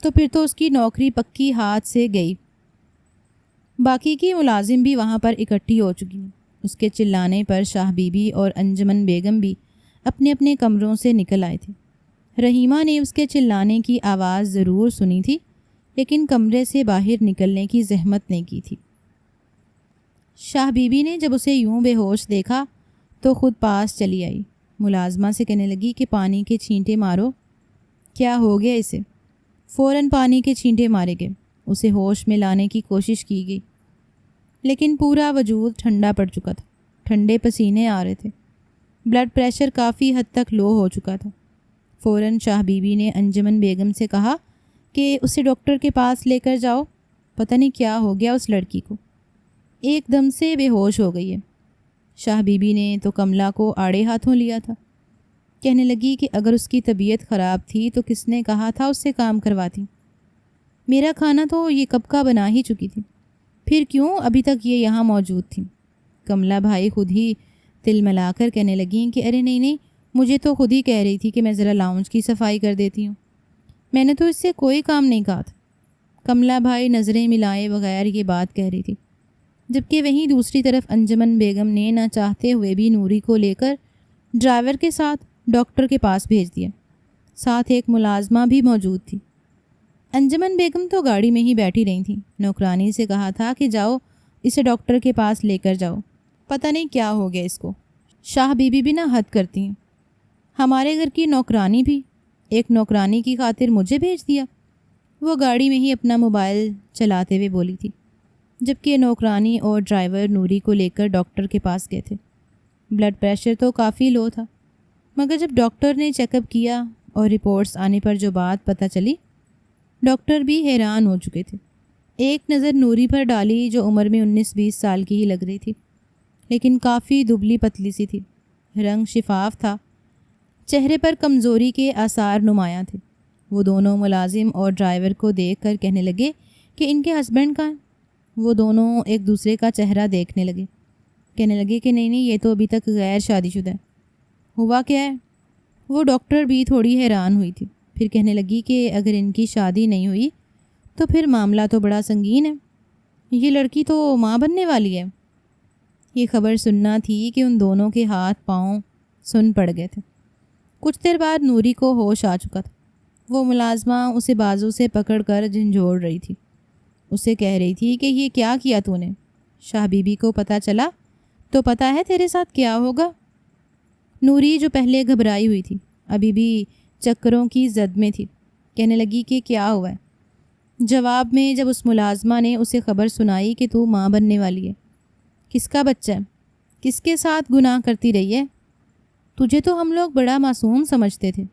تو پھر تو اس کی نوکری پکی ہاتھ سے گئی۔ باقی کی ملازم بھی وہاں پر اکٹھی ہو چکی ہیں۔ اس کے چلانے پر شاہ بی بی اور انجمن بیگم بھی اپنے اپنے کمروں سے نکل آئے تھے۔ رحیمہ نے اس کے چلانے کی آواز ضرور سنی تھی، لیکن کمرے سے باہر نکلنے کی زحمت نہیں کی تھی۔ شاہ بی بی نے جب اسے یوں بے ہوش دیکھا تو خود پاس چلی آئی، ملازمہ سے کہنے لگی کہ پانی کے چھینٹے مارو۔ کیا ہو گیا اسے؟ فوراً پانی کے چھینٹے مارے گئے، اسے ہوش میں لانے کی کوشش کی گئی، لیکن پورا وجود ٹھنڈا پڑ چکا تھا، ٹھنڈے پسینے آ رہے تھے، بلڈ پریشر کافی حد تک لو ہو چکا تھا۔ فوراً شاہ بی بی نے انجمن بیگم سے کہا کہ اسے ڈاکٹر کے پاس لے کر جاؤ، پتہ نہیں کیا ہو گیا اس لڑکی کو، ایک دم سے بے ہوش ہو گئی ہے۔ شاہ بی بی نے تو کملا کو آڑے ہاتھوں لیا تھا، کہنے لگی کہ اگر اس کی طبیعت خراب تھی تو کس نے کہا تھا اس سے کام کرواتی؟ میرا کھانا تو یہ کب کا بنا ہی چکی تھی، پھر کیوں ابھی تک یہ یہاں موجود تھی؟ کملا بھائی خود ہی تل ملا کر کہنے لگیں کہ ارے نہیں، مجھے تو خود ہی کہہ رہی تھی کہ میں ذرا لاؤنج کی صفائی کر دیتی ہوں، میں نے تو اس سے کوئی کام نہیں کہا تھا۔ کملا بھائی نظریں ملائے بغیر یہ بات کہہ رہی تھی، جبکہ وہیں دوسری طرف انجمن بیگم نے نہ چاہتے ہوئے بھی نوری کو لے کر ڈرائیور کے ساتھ ڈاکٹر کے پاس بھیج دیا، ساتھ ایک ملازمہ بھی موجود تھی۔ انجمن بیگم تو گاڑی میں ہی بیٹھی رہی تھیں، نوکرانی سے کہا تھا کہ جاؤ اسے ڈاکٹر کے پاس لے کر جاؤ، پتہ نہیں کیا ہو گیا اس کو۔ شاہ بی بی بھی نہ حد کرتی ہیں، ہمارے گھر کی نوکرانی بھی ایک نوکرانی کی خاطر مجھے بھیج دیا۔ وہ گاڑی میں ہی اپنا موبائل چلاتے ہوئے بولی تھی، جبکہ نوکرانی اور ڈرائیور نوری کو لے کر ڈاکٹر کے پاس گئے تھے۔ بلڈ پریشر تو کافی لو تھا، مگر جب ڈاکٹر نے چیک اپ کیا اور رپورٹس آنے پر جو بات پتہ چلی، ڈاکٹر بھی حیران ہو چکے تھے۔ ایک نظر نوری پر ڈالی جو عمر میں 19-20 سال کی ہی لگ رہی تھی، لیکن کافی دبلی پتلی سی تھی، رنگ شفاف تھا، چہرے پر کمزوری کے آثار نمایاں تھے۔ وہ دونوں ملازم اور ڈرائیور کو دیکھ کر کہنے لگے کہ ان کے ہسبینڈ کہاں ہیں؟ وہ دونوں ایک دوسرے کا چہرہ دیکھنے لگے، کہنے لگے کہ نہیں یہ تو ابھی تک غیر شادی شدہ ہے، ہوا کیا ہے؟ وہ ڈاکٹر بھی تھوڑی حیران ہوئی تھی، پھر کہنے لگی کہ اگر ان کی شادی نہیں ہوئی تو پھر معاملہ تو بڑا سنگین ہے، یہ لڑکی تو ماں بننے والی ہے۔ یہ خبر سننا تھی کہ ان دونوں کے ہاتھ پاؤں سن پڑ گئے تھے۔ کچھ دیر بعد نوری کو ہوش آ چکا تھا، وہ ملازمہ اسے بازو سے پکڑ کر جھنجھوڑ رہی تھی، اسے کہہ رہی تھی کہ یہ کیا کیا تو نے؟ شاہ بی بی کو پتہ چلا تو پتہ ہے تیرے ساتھ کیا ہوگا۔ نوری جو پہلے گھبرائی ہوئی تھی ابھی بھی چکروں کی زد میں تھی، کہنے لگی کہ کیا ہوا ہے؟ جواب میں جب اس ملازمہ نے اسے خبر سنائی کہ تو ماں بننے والی ہے، کس کا بچہ ہے، کس کے ساتھ گناہ کرتی رہی ہے، تجھے تو ہم لوگ بڑا معصوم سمجھتے تھے،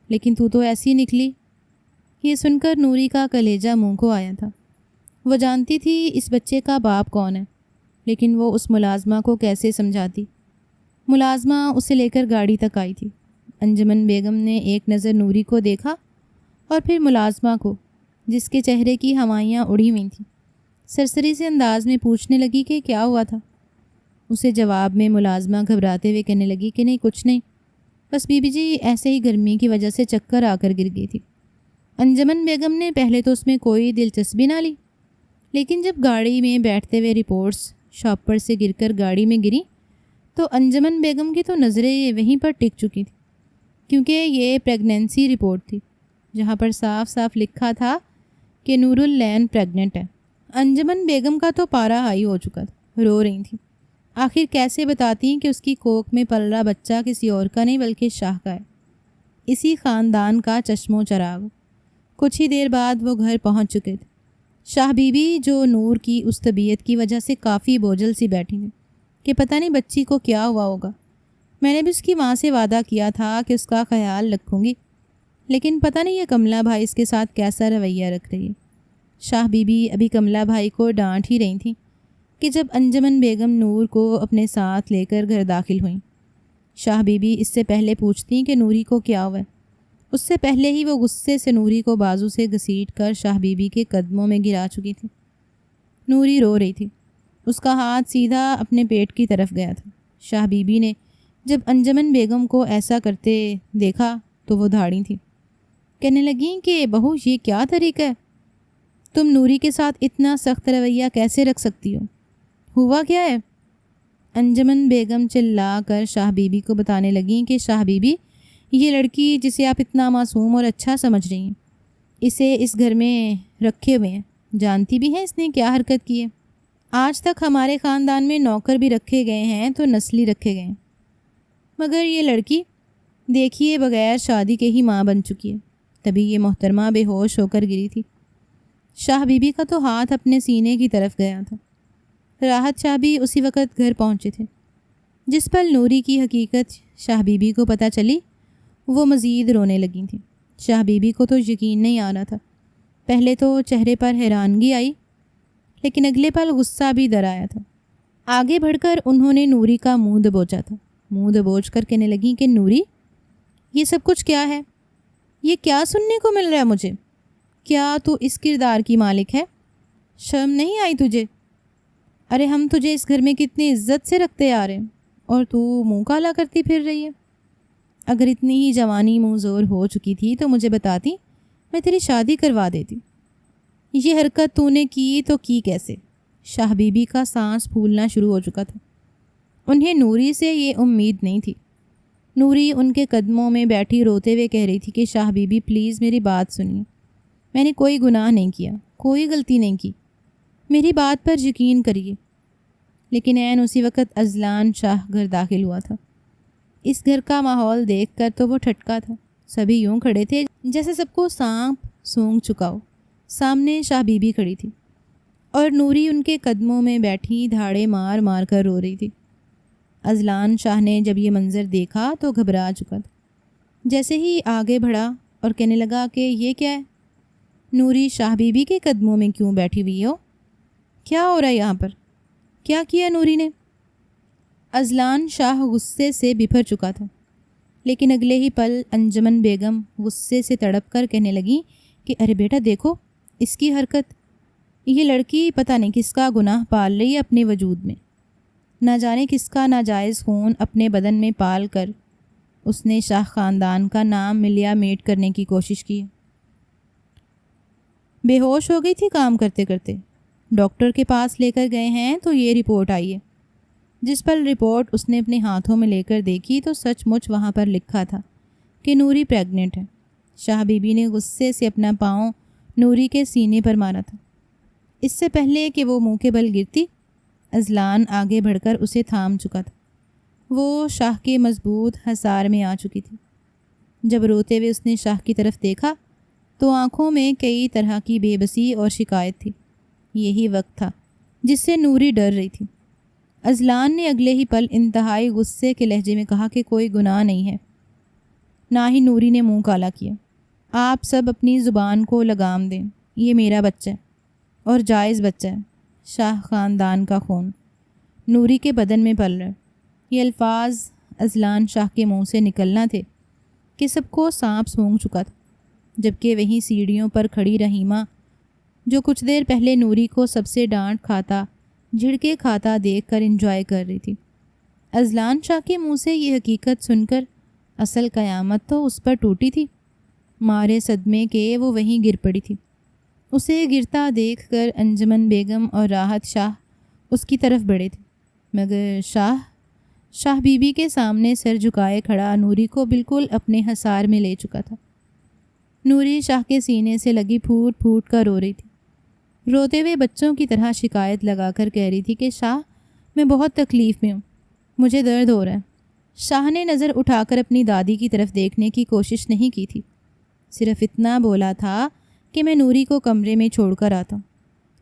لیکن تو ایسی نکلی، یہ سن کر نوری کا کلیجہ منہ کو آیا تھا۔ وہ جانتی تھی اس بچے کا باپ کون ہے، لیکن وہ اس ملازمہ کو کیسے سمجھاتی؟ ملازمہ اسے لے کر گاڑی تک آئی تھی۔ انجمن بیگم نے ایک نظر نوری کو دیکھا اور پھر ملازمہ کو، جس کے چہرے کی ہوائیاں اڑی ہوئی تھیں۔ سرسری سے انداز میں پوچھنے لگی کہ کیا ہوا تھا۔ اسے جواب میں ملازمہ گھبراتے ہوئے کہنے لگی کہ نہیں، کچھ نہیں، بس بی بی جی ایسے ہی گرمی کی وجہ سے چکر آ کر گر گئی تھی۔ انجمن بیگم نے پہلے تو اس میں کوئی دلچسپی نہ لی، لیکن جب گاڑی میں بیٹھتے ہوئے رپورٹس شاپ پر سے گر کر گاڑی میں گری تو انجمن بیگم کی تو نظریں وہیں پر ٹک چکی تھیں، کیونکہ یہ پریگنینسی رپورٹ تھی جہاں پر صاف صاف لکھا تھا کہ نور العین پریگننٹ ہے۔ انجمن بیگم کا تو پارا ہائی ہو چکا تھا، رو رہی تھیں۔ آخر کیسے بتاتی کہ اس کی کوکھ میں پل رہا بچہ کسی اور کا نہیں بلکہ شاہ کا ہے، اسی خاندان کا چشم و چراغ۔ کچھ ہی دیر بعد وہ گھر پہنچ چکے تھے۔ شاہ بی بی جو نور کی اس طبیعت کی وجہ سے کافی بوجھل سی بیٹھی تھی کہ پتہ نہیں بچی کو کیا ہوا ہوگا۔ میں نے بھی اس کی ماں سے وعدہ کیا تھا کہ اس کا خیال رکھوں گی، لیکن پتہ نہیں یہ کملا بھائی اس کے ساتھ کیسا رویہ رکھ رہی ہے۔ شاہ بی بی ابھی کملا بھائی کو ڈانٹ ہی رہی تھیں کہ جب انجمن بیگم نور کو اپنے ساتھ لے کر گھر داخل ہوئیں۔ شاہ بی بی اس سے پہلے پوچھتی کہ نوری کو کیا ہوا ہے، اس سے پہلے ہی وہ غصے سے نوری کو بازو سے گھسیٹ کر شاہ بی بی کے قدموں میں گرا چکی تھی۔ نوری رو رہی تھی، اس کا ہاتھ سیدھا اپنے پیٹ کی طرف گیا تھا۔ شاہ بی بی نے جب انجمن بیگم کو ایسا کرتے دیکھا تو وہ دھاڑی تھی، کہنے لگیں کہ بہو یہ کیا طریقہ ہے، تم نوری کے ساتھ اتنا سخت رویہ کیسے رکھ سکتی ہو، ہوا کیا ہے؟ انجمن بیگم چلا کر شاہ بی بی کو بتانے لگیں کہ شاہ بی بی یہ لڑکی جسے آپ اتنا معصوم اور اچھا سمجھ رہی ہیں، اسے اس گھر میں رکھے ہوئے ہیں، جانتی بھی ہیں اس نے کیا حرکت کی ہے؟ آج تک ہمارے خاندان میں نوکر بھی رکھے گئے ہیں تو نسلی رکھے گئے ہیں، مگر یہ لڑکی دیکھیے بغیر شادی کے ہی ماں بن چکی ہے۔ تبھی یہ محترمہ بے ہوش ہو کر گری تھی۔ شاہ بی بی کا تو ہاتھ اپنے سینے کی طرف گیا تھا۔ راحت شاہ بھی اسی وقت گھر پہنچے تھے۔ جس پل نوری کی حقیقت شاہ بی بی کو پتہ چلی وہ مزید رونے لگی تھیں۔ شاہ بی بی کو تو یقین نہیں آ رہا تھا۔ پہلے تو چہرے پر حیرانگی آئی، لیکن اگلے پل غصہ بھی در آیا تھا۔ آگے بڑھ کر انہوں نے نوری کا منہ دبوچا تھا۔ منہ دبوچ کر کہنے لگیں کہ نوری یہ سب کچھ کیا ہے؟ یہ کیا سننے کو مل رہا ہے مجھے؟ کیا تو اس کردار کی مالک ہے؟ شرم نہیں آئی تجھے؟ ارے ہم تجھے اس گھر میں کتنی عزت سے رکھتے آ رہے ہیں اور تو منہ کالا کرتی پھر رہی ہے۔ اگر اتنی ہی جوانی منہ زور ہو چکی تھی تو مجھے بتاتی، میں تیری شادی کروا دیتی۔ یہ حرکت تو نے کی تو کی کیسے؟ شاہ بی بی کا سانس پھولنا شروع ہو چکا تھا۔ انہیں نوری سے یہ امید نہیں تھی۔ نوری ان کے قدموں میں بیٹھی روتے ہوئے کہہ رہی تھی کہ شاہ بی بی پلیز میری بات سنیے، میں نے کوئی گناہ نہیں کیا، کوئی غلطی نہیں کی، میری بات پر یقین کریے۔ لیکن عین اسی وقت اذلان شاہ گھر داخل ہوا تھا۔ اس گھر کا ماحول دیکھ کر تو وہ ٹھٹکا تھا۔ سبھی یوں کھڑے تھے جیسے سب کو سانپ سونگھ چکا ہو۔ سامنے شاہ بی بی کھڑی تھی اور نوری ان کے قدموں میں بیٹھی دھاڑے مار مار کر رو رہی تھی۔ اذلان شاہ نے جب یہ منظر دیکھا تو گھبرا چکا تھا۔ جیسے ہی آگے بڑھا اور کہنے لگا کہ یہ کیا ہے؟ نوری شاہ بی بی کے قدموں میں کیوں بیٹھی ہوئی ہو؟ کیا ہو رہا ہے یہاں پر؟ کیا کیا نوری نے؟ اذلان شاہ غصے سے بپھر چکا تھا، لیکن اگلے ہی پل انجمن بیگم غصے سے تڑپ کر کہنے لگیں کہ ارے بیٹا دیکھو اس کی حرکت، یہ لڑکی پتہ نہیں کس کا گناہ پال رہی ہے اپنے وجود میں، نہ جانے کس کا ناجائز خون اپنے بدن میں پال کر اس نے شاہ خاندان کا نام ملیا میٹ کرنے کی کوشش کی۔ بے ہوش ہو گئی تھی کام کرتے کرتے، ڈاکٹر کے پاس لے کر گئے ہیں تو یہ رپورٹ آئی ہے۔ جس پل رپورٹ اس نے اپنے ہاتھوں میں لے کر دیکھی تو سچ مچ وہاں پر لکھا تھا کہ نوری پریگننٹ ہے۔ شاہ بی بی نے غصے سے اپنا پاؤں نوری کے سینے پر مارا تھا۔ اس سے پہلے کہ وہ منہ کے بل گرتی، اذلان آگے بڑھ کر اسے تھام چکا تھا۔ وہ شاہ کے مضبوط حصار میں آ چکی تھی۔ جب روتے ہوئے اس نے شاہ کی طرف دیکھا تو آنکھوں میں کئی طرح کی بے بسی اور شکایت تھی۔ یہی وقت تھا جس سے نوری ڈر رہی تھی۔ اذلان نے اگلے ہی پل انتہائی غصے کے لہجے میں کہا کہ کوئی گناہ نہیں ہے۔ نہ ہی نوری نے منہ کالا کیا۔ آپ سب اپنی زبان کو لگام دیں، یہ میرا بچہ ہے اور جائز بچہ ہے، شاہ خاندان کا خون نوری کے بدن میں پل رہا ہے۔ یہ الفاظ اذلان شاہ کے منہ سے نکلنا تھے کہ سب کو سانپ سونگھ چکا تھا، جبکہ وہیں سیڑھیوں پر کھڑی رحیمہ جو کچھ دیر پہلے نوری کو سب سے ڈانٹ کھاتا جھڑکے کھاتا دیکھ کر انجوائے کر رہی تھی۔ اذلان شاہ کے منہ سے یہ حقیقت سن کر اصل قیامت تو اس پر ٹوٹی تھی۔ مارے صدمے کے وہ وہیں گر پڑی تھی۔ اسے گرتا دیکھ کر انجمن بیگم اور راحت شاہ اس کی طرف بڑھے تھے، مگر شاہ بی بی کے سامنے سر جھکائے کھڑا نوری کو بالکل اپنے حصار میں لے چکا تھا۔ نوری شاہ کے سینے سے لگی پھوٹ پھوٹ کر رو رہی تھی، روتے ہوئے بچوں کی طرح شکایت لگا کر کہہ رہی تھی کہ شاہ میں بہت تکلیف میں ہوں، مجھے درد ہو رہا ہے۔ شاہ نے نظر اٹھا کر اپنی دادی کی طرف دیکھنے کی کوشش نہیں کی تھی، صرف اتنا بولا تھا کہ میں نوری کو کمرے میں چھوڑ کر آتا ہوں۔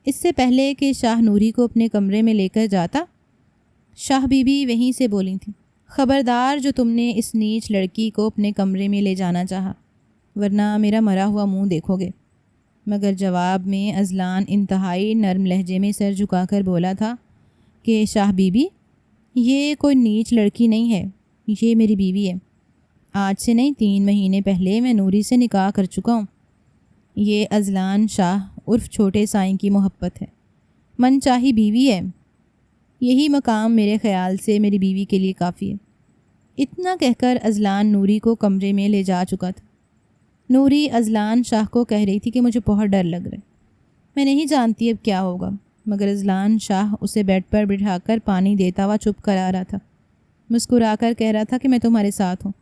اس سے پہلے کہ شاہ نوری کو اپنے کمرے میں لے کر جاتا، شاہ بی بی وہیں سے بولی تھیں، خبردار جو تم نے اس نیچ لڑکی کو اپنے کمرے میں لے جانا چاہا، ورنہ میرا مرا ہوا منہ دیکھو گے۔ مگر جواب میں اذلان انتہائی نرم لہجے میں سر جھکا کر بولا تھا کہ شاہ بی بی یہ کوئی نیچ لڑکی نہیں ہے، یہ میری بیوی ہے۔ آج سے نہیں 3 مہینے پہلے میں نوری سے نکاح کر چکا ہوں۔ یہ اذلان شاہ عرف چھوٹے سائیں کی محبت ہے، من چاہی بیوی ہے، یہی مقام میرے خیال سے میری بیوی کے لیے کافی ہے۔ اتنا کہہ کر اذلان نوری کو کمرے میں لے جا چکا تھا۔ نوری اذلان شاہ کو کہہ رہی تھی کہ مجھے بہت ڈر لگ رہا ہے، میں نہیں جانتی اب کیا ہوگا، مگر اذلان شاہ اسے بیڈ پر بٹھا کر پانی دیتا ہوا چپ کرا رہا تھا، مسکرا کر کہہ رہا تھا کہ میں تمہارے ساتھ ہوں،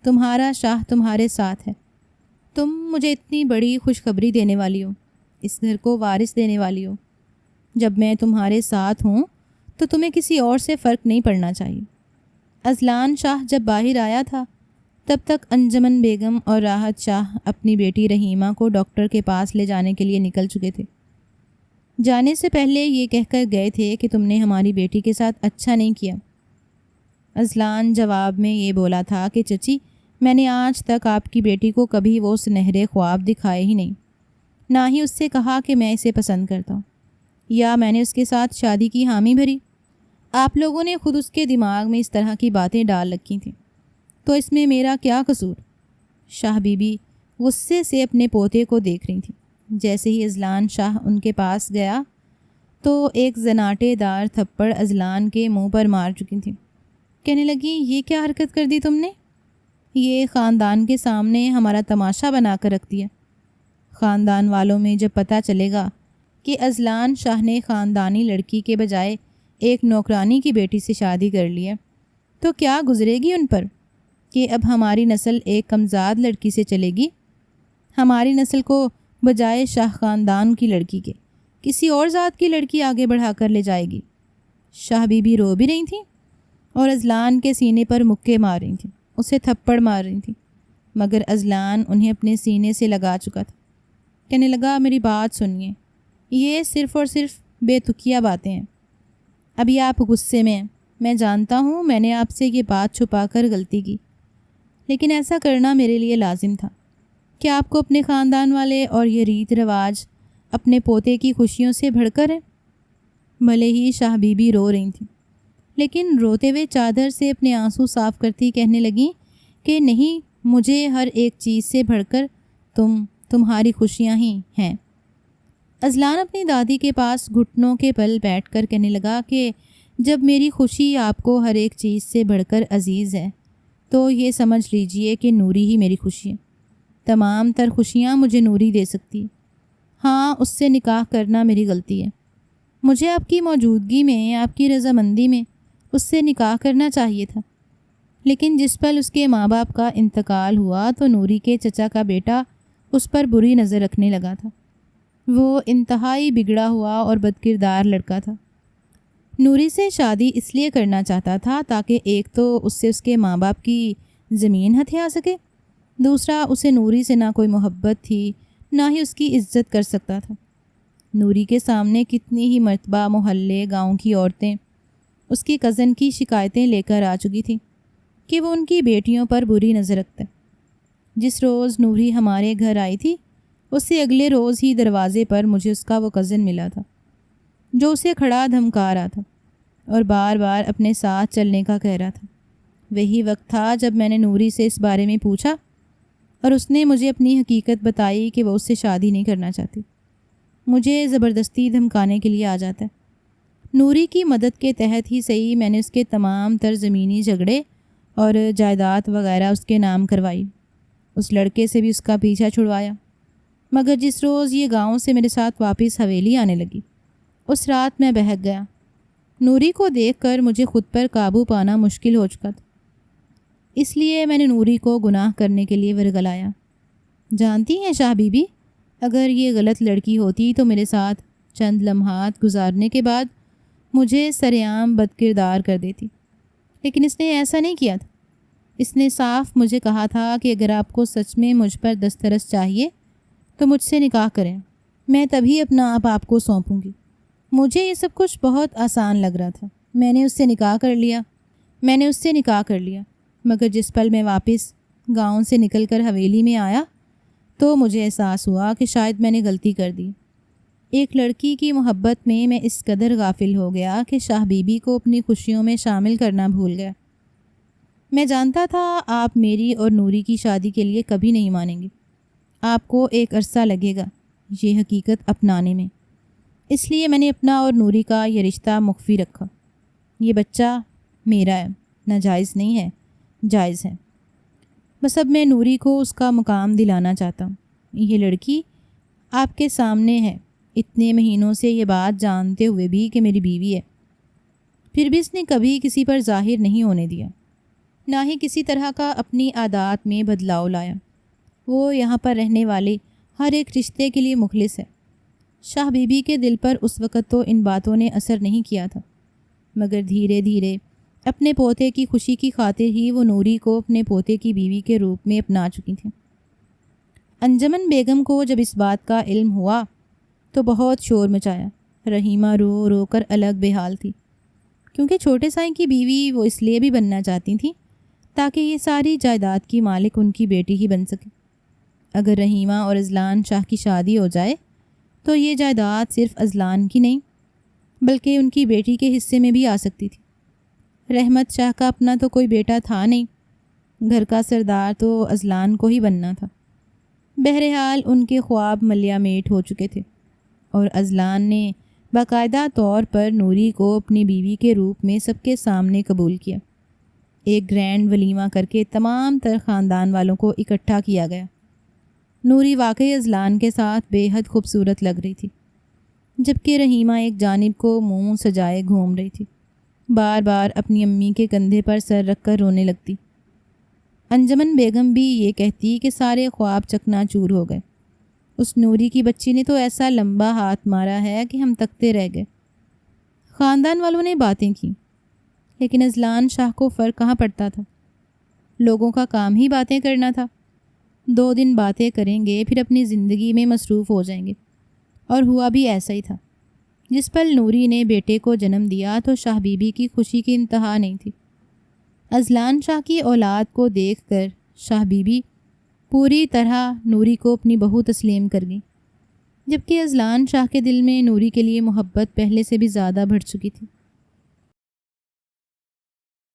تمہارا شاہ تمہارے ساتھ ہے، تم مجھے اتنی بڑی خوشخبری دینے والی ہو، اس گھر کو وارث دینے والی ہو، جب میں تمہارے ساتھ ہوں تو تمہیں کسی اور سے فرق نہیں پڑنا چاہیے۔ اذلان شاہ جب باہر آیا تھا تب تک انجمن بیگم اور راحت شاہ اپنی بیٹی رحیمہ کو ڈاکٹر کے پاس لے جانے کے لیے نکل چکے تھے۔ جانے سے پہلے یہ کہہ کر گئے تھے کہ تم نے ہماری بیٹی کے ساتھ اچھا نہیں کیا۔ اذلان جواب میں یہ بولا تھا کہ چچی میں نے آج تک آپ کی بیٹی کو کبھی وہ سنہرے خواب دکھائے ہی نہیں، نہ ہی اس سے کہا کہ میں اسے پسند کرتا ہوں، یا میں نے اس کے ساتھ شادی کی حامی بھری۔ آپ لوگوں نے خود اس کے دماغ میں اس طرح کی باتیں ڈال رکھی تھیں، تو اس میں میرا کیا قصور؟ شاہ بی بی غصے سے اپنے پوتے کو دیکھ رہی تھیں۔ جیسے ہی اذلان شاہ ان کے پاس گیا تو ایک زناٹے دار تھپڑ اذلان کے منہ پر مار چکی تھیں۔ کہنے لگی یہ کیا حرکت کر دی تم نے؟ یہ خاندان کے سامنے ہمارا تماشا بنا کر رکھ دیا۔ خاندان والوں میں جب پتہ چلے گا کہ اذلان شاہ نے خاندانی لڑکی کے بجائے ایک نوکرانی کی بیٹی سے شادی کر لی ہے تو کیا گزرے گی ان پر کہ اب ہماری نسل ایک کمزاد لڑکی سے چلے گی، ہماری نسل کو بجائے شاہ خاندان کی لڑکی کے کسی اور ذات کی لڑکی آگے بڑھا کر لے جائے گی۔ شاہ بی بی رو بھی رہی تھیں اور اذلان کے سینے پر مکے مار رہی تھیں، اسے تھپڑ مار رہی تھیں، مگر اذلان انہیں اپنے سینے سے لگا چکا تھا۔ کہنے لگا میری بات سنیے، یہ صرف اور صرف بے تکیہ باتیں ہیں، ابھی آپ غصے میں ہیں، میں جانتا ہوں میں نے آپ سے یہ بات چھپا کر غلطی کی، لیکن ایسا کرنا میرے لیے لازم تھا کہ آپ کو اپنے خاندان والے اور یہ ریت رواج اپنے پوتے کی خوشیوں سے بڑھ کر ہیں۔ بھلے ہی شاہ بی بی رو رہی تھیں، لیکن روتے ہوئے چادر سے اپنے آنسو صاف کرتی کہنے لگیں کہ نہیں، مجھے ہر ایک چیز سے بڑھ کر تمہاری خوشیاں ہی ہیں۔ اذلان اپنی دادی کے پاس گھٹنوں کے بل بیٹھ کر کہنے لگا کہ جب میری خوشی آپ کو ہر ایک چیز سے بڑھ کر عزیز ہے تو یہ سمجھ لیجئے کہ نوری ہی میری خوشی ہے۔ تمام تر خوشیاں مجھے نوری دے سکتی ہے۔ ہاں، اس سے نکاح کرنا میری غلطی ہے، مجھے آپ کی موجودگی میں، آپ کی رضامندی میں اس سے نکاح کرنا چاہیے تھا، لیکن جس پل اس کے ماں باپ کا انتقال ہوا تو نوری کے چچا کا بیٹا اس پر بری نظر رکھنے لگا تھا۔ وہ انتہائی بگڑا ہوا اور بدکردار لڑکا تھا۔ نوری سے شادی اس لیے کرنا چاہتا تھا تاکہ ایک تو اس سے اس کے ماں باپ کی زمین ہتھیا سکے، دوسرا اسے نوری سے نہ کوئی محبت تھی نہ ہی اس کی عزت کر سکتا تھا۔ نوری کے سامنے کتنی ہی مرتبہ محلے گاؤں کی عورتیں اس کی کزن کی شکایتیں لے کر آ چکی تھیں کہ وہ ان کی بیٹیوں پر بری نظر رکھتا ہے۔ جس روز نوری ہمارے گھر آئی تھی اس سے اگلے روز ہی دروازے پر مجھے اس کا وہ کزن ملا تھا جو اسے کھڑا دھمکا رہا تھا اور بار بار اپنے ساتھ چلنے کا کہہ رہا تھا۔ وہی وقت تھا جب میں نے نوری سے اس بارے میں پوچھا اور اس نے مجھے اپنی حقیقت بتائی کہ وہ اس سے شادی نہیں کرنا چاہتی، مجھے زبردستی دھمکانے کے لیے آ جاتا ہے۔ نوری کی مدد کے تحت ہی صحیح میں نے اس کے تمام تر زمینی جھگڑے اور جائیداد وغیرہ اس کے نام کروائی، اس لڑکے سے بھی اس کا پیچھا چھڑوایا، مگر جس روز یہ گاؤں سے میرے ساتھ واپس حویلی آنے لگی اس رات میں بہک گیا۔ نوری کو دیکھ کر مجھے خود پر قابو پانا مشکل ہو چکا تھا، اس لیے میں نے نوری کو گناہ کرنے کے لیے ورگلایا۔ جانتی ہیں شاہ بی بی، اگر یہ غلط لڑکی ہوتی تو میرے ساتھ چند لمحات گزارنے کے بعد مجھے سرعام بد کردار کر دیتی، لیکن اس نے ایسا نہیں کیا تھا۔ اس نے صاف مجھے کہا تھا کہ اگر آپ کو سچ میں مجھ پر دسترس چاہیے تو مجھ سے نکاح کریں، میں تبھی اپنا آپ کو سونپوں گی۔ مجھے یہ سب کچھ بہت آسان لگ رہا تھا۔ میں نے اس سے نکاح کر لیا، مگر جس پل میں واپس گاؤں سے نکل کر حویلی میں آیا تو مجھے احساس ہوا کہ شاید میں نے غلطی کر دی۔ ایک لڑکی کی محبت میں اس قدر غافل ہو گیا کہ شاہ بی بی کو اپنی خوشیوں میں شامل کرنا بھول گیا۔ میں جانتا تھا آپ میری اور نوری کی شادی کے لیے کبھی نہیں مانیں گے، آپ کو ایک عرصہ لگے گا یہ حقیقت اپنانے میں، اس لیے میں نے اپنا اور نوری کا یہ رشتہ مخفی رکھا۔ یہ بچہ میرا ہے، ناجائز نہیں ہے، جائز ہے۔ بس اب میں نوری کو اس کا مقام دلانا چاہتا ہوں۔ یہ لڑکی آپ کے سامنے ہے، اتنے مہینوں سے یہ بات جانتے ہوئے بھی کہ میری بیوی ہے، پھر بھی اس نے کبھی کسی پر ظاہر نہیں ہونے دیا، نہ ہی کسی طرح کا اپنی عادات میں بدلاؤ لایا۔ وہ یہاں پر رہنے والے ہر ایک رشتے کے لیے مخلص ہے۔ شاہ بی بی کے دل پر اس وقت تو ان باتوں نے اثر نہیں کیا تھا، مگر دھیرے دھیرے اپنے پوتے کی خوشی کی خاطر ہی وہ نوری کو اپنے پوتے کی بیوی کے روپ میں اپنا چکی تھیں۔ انجمن بیگم کو جب اس بات کا علم ہوا تو بہت شور مچایا۔ رحیمہ رو رو کر الگ بے حال تھی، کیونکہ چھوٹے سائیں کی بیوی وہ اس لیے بھی بننا چاہتی تھیں تاکہ یہ ساری جائیداد کی مالک ان کی بیٹی ہی بن سکے۔ اگر رحیمہ اور اذلان شاہ کی شادی ہو جائے تو یہ جائیداد صرف اذلان کی نہیں بلکہ ان کی بیٹی کے حصے میں بھی آ سکتی تھی۔ رحمت شاہ کا اپنا تو کوئی بیٹا تھا نہیں، گھر کا سردار تو اذلان کو ہی بننا تھا۔ بہرحال ان کے خواب ملیا میٹ ہو چکے تھے اور اذلان نے باقاعدہ طور پر نوری کو اپنی بیوی کے روپ میں سب کے سامنے قبول کیا۔ ایک گرینڈ ولیمہ کر کے تمام تر خاندان والوں کو اکٹھا کیا گیا۔ نوری واقعی اذلان کے ساتھ بے حد خوبصورت لگ رہی تھی، جبکہ رحیمہ ایک جانب کو منہ سجائے گھوم رہی تھی، بار بار اپنی امی کے کندھے پر سر رکھ کر رونے لگتی۔ انجمن بیگم بھی یہ کہتی کہ سارے خواب چکنا چور ہو گئے، اس نوری کی بچی نے تو ایسا لمبا ہاتھ مارا ہے کہ ہم تکتے رہ گئے۔ خاندان والوں نے باتیں کی، لیکن اذلان شاہ کو فرق کہاں پڑتا تھا؟ لوگوں کا کام ہی باتیں کرنا تھا۔ 2 دن باتیں کریں گے پھر اپنی زندگی میں مصروف ہو جائیں گے، اور ہوا بھی ایسا ہی تھا۔ جس پل نوری نے بیٹے کو جنم دیا تو شاہ بی بی کی خوشی کی انتہا نہیں تھی۔ اذلان شاہ کی اولاد کو دیکھ کر شاہ بی بی پوری طرح نوری کو اپنی بہو تسلیم کر گئی، جبکہ اذلان شاہ کے دل میں نوری کے لیے محبت پہلے سے بھی زیادہ بڑھ چکی تھی۔